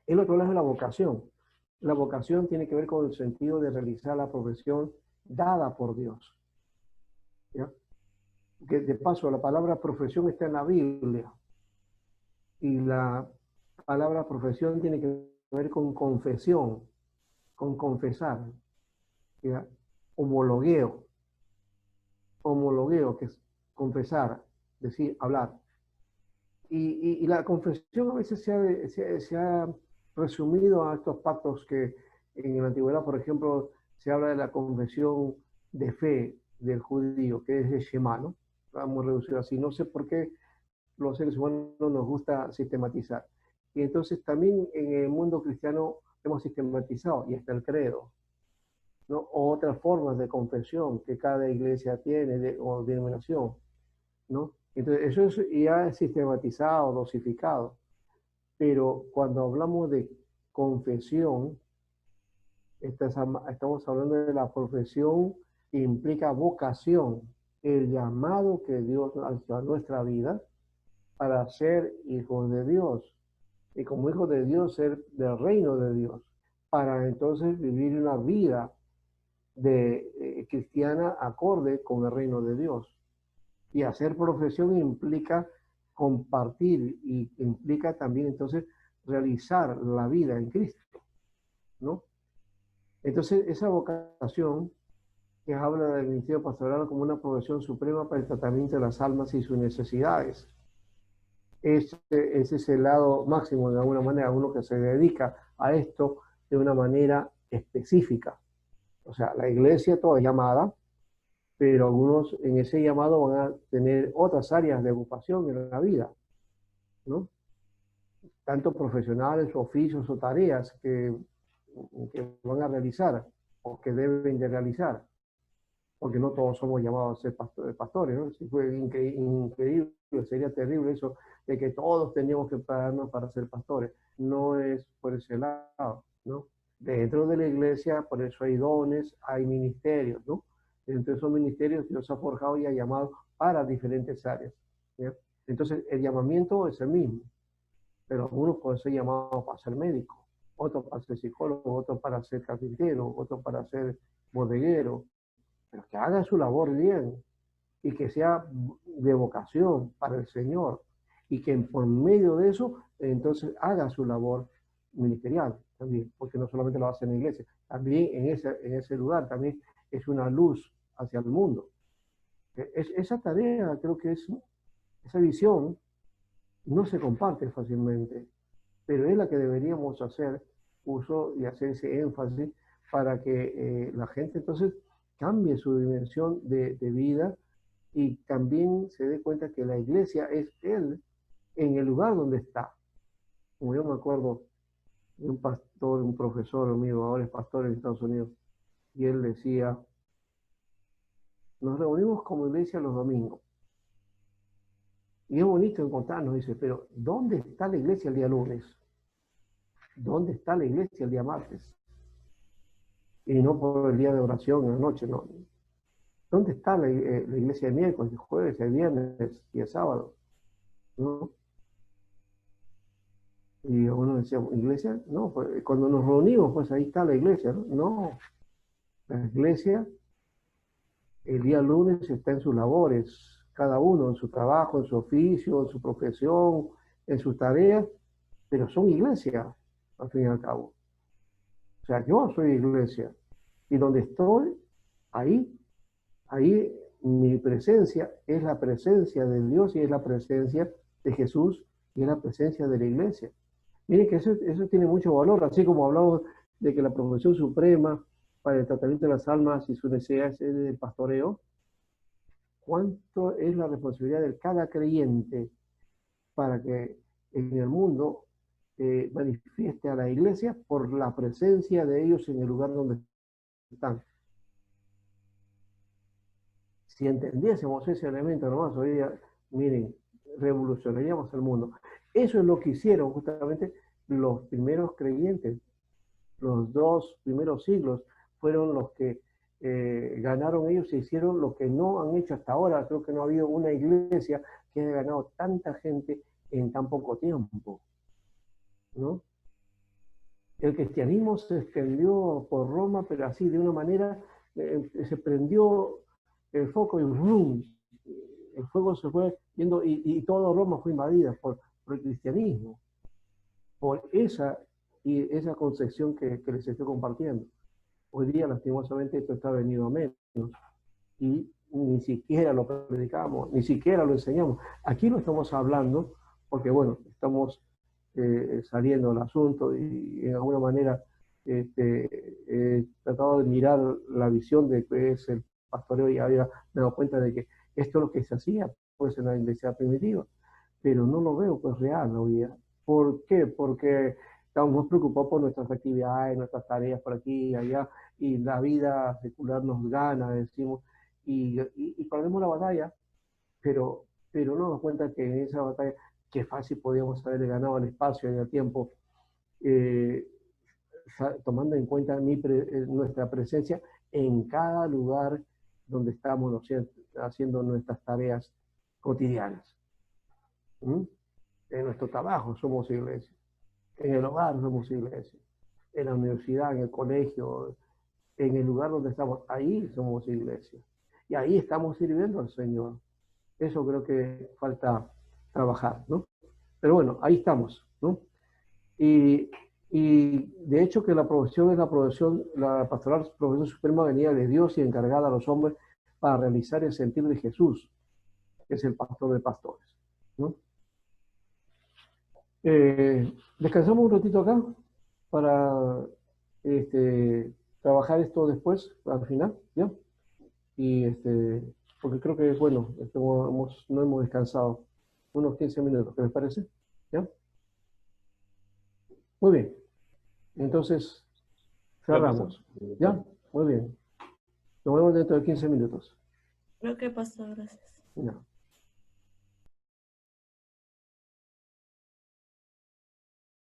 El otro lado es la vocación. La vocación tiene que ver con el sentido de realizar la profesión dada por Dios. ¿Ya? Que de paso, la palabra profesión está en la Biblia. Y la palabra profesión tiene que ver con confesión, con confesar. ¿Ya? Homologueo, que es confesar, decir, hablar. Y la confesión a veces se ha resumido a estos pactos que en la antigüedad, por ejemplo, se habla de la confesión de fe del judío, que es el Shema, ¿no? Vamos a reducir así. No sé por qué los seres humanos nos gusta sistematizar. Y entonces también en el mundo cristiano hemos sistematizado, y hasta el credo, ¿no? O otras formas de confesión que cada iglesia tiene o denominación, ¿no? Entonces eso es ya sistematizado, dosificado. Pero cuando hablamos de confesión, estamos hablando de la profesión que implica vocación, el llamado que Dios hace a nuestra vida para ser hijos de Dios. Y como hijos de Dios, ser del reino de Dios. Para entonces vivir una vida cristiana acorde con el reino de Dios. Y hacer profesión implica compartir y implica también entonces realizar la vida en Cristo, ¿no? Entonces esa vocación que habla del ministerio pastoral como una profesión suprema para el tratamiento de las almas y sus necesidades. Ese es el lado máximo, de alguna manera, uno que se dedica a esto de una manera específica. O sea, la iglesia toda es llamada, pero algunos en ese llamado van a tener otras áreas de ocupación en la vida, ¿no? Tanto profesionales, oficios o tareas que van a realizar o que deben de realizar, porque no todos somos llamados a ser pastores, ¿no? Si fue increíble, sería terrible eso de que todos teníamos que prepararnos para ser pastores. No es por ese lado, ¿no? Dentro de la iglesia, por eso hay dones, hay ministerios, ¿no? Dentro de esos ministerios Dios ha forjado y ha llamado para diferentes áreas, ¿ya? Entonces el llamamiento es el mismo, pero algunos pueden ser llamados para ser médico, otros para ser psicólogo, otros para ser carpintero, otros para ser bodeguero, pero que haga su labor bien y que sea de vocación para el Señor y que por medio de eso entonces haga su labor ministerial también, porque no solamente lo hace en la iglesia, también en ese lugar también es una luz hacia el mundo. Esa tarea, creo que esa visión no se comparte fácilmente, pero es la que deberíamos hacer uso y hacer ese énfasis para que la gente entonces cambie su dimensión de vida y también se dé cuenta que la iglesia es Él en el lugar donde está. Como yo me acuerdo de un pastor, un profesor mío, ahora es pastor en Estados Unidos, y él decía, nos reunimos como iglesia los domingos. Y es bonito encontrarnos, dice, pero ¿dónde está la iglesia el día lunes? ¿Dónde está la iglesia el día martes? Y no por el día de oración en la noche, no. ¿Dónde está la iglesia de miércoles, de jueves, de viernes y de sábado? ¿No? Y uno decía, ¿iglesia? No, pues, cuando nos reunimos, pues ahí está la iglesia, ¿no? No, la iglesia el día lunes está en sus labores, cada uno en su trabajo, en su oficio, en su profesión, en sus tareas, pero son iglesia, al fin y al cabo. O sea, yo soy iglesia, y donde estoy, ahí mi presencia es la presencia de Dios y es la presencia de Jesús y es la presencia de la iglesia. Miren que eso tiene mucho valor, así como hablamos de que la profesión suprema para el tratamiento de las almas y sus necesidades es el pastoreo. ¿Cuánto es la responsabilidad de cada creyente para que en el mundo manifieste a la iglesia por la presencia de ellos en el lugar donde están? Si entendiésemos ese elemento nomás, hoy día, miren, revolucionaríamos el mundo. Eso es lo que hicieron justamente los primeros creyentes. Los 2 primeros siglos fueron los que ganaron ellos e hicieron lo que no han hecho hasta ahora. Creo que no ha habido una iglesia que haya ganado tanta gente en tan poco tiempo, ¿no? El cristianismo se extendió por Roma, pero así de una manera, se prendió el foco y ¡rum! El fuego se fue yendo y toda Roma fue invadida por el cristianismo, por esa concepción que les estoy compartiendo. Hoy día, lastimosamente, esto está venido a menos y ni siquiera lo predicamos, ni siquiera lo enseñamos. Aquí lo estamos hablando porque, bueno, estamos saliendo del asunto y en alguna manera he tratado de mirar la visión de que es el pastoreo y había dado cuenta de que esto es lo que se hacía pues en la iglesia primitiva, pero no lo veo pues real hoy día. ¿Por qué? Porque estamos más preocupados por nuestras actividades, nuestras tareas por aquí y allá, y la vida secular nos gana, decimos, y perdemos la batalla, pero no nos cuenta que en esa batalla, qué fácil podíamos haber ganado el espacio y el tiempo, tomando en cuenta nuestra presencia en cada lugar donde estamos, ¿no es cierto?, haciendo nuestras tareas cotidianas. En nuestro trabajo somos iglesia, en el hogar somos iglesia, en la universidad, en el colegio, en el lugar donde estamos. Ahí somos iglesia. Y ahí estamos sirviendo al Señor. Eso creo que falta trabajar, ¿no? Pero bueno, ahí estamos, ¿no? Y de hecho que la profesión es la pastoral profesión suprema venida de Dios y encargada a los hombres para realizar el sentir de Jesús, que es el pastor de pastores, ¿no? Descansamos un ratito acá para trabajar esto después, al final, ¿ya? Y porque creo que, bueno, no hemos descansado unos 15 minutos, ¿qué les parece? ¿Ya? Muy bien. Entonces, cerramos. ¿Ya? Muy bien. Nos vemos dentro de 15 minutos. Creo que pasó, gracias. Ya.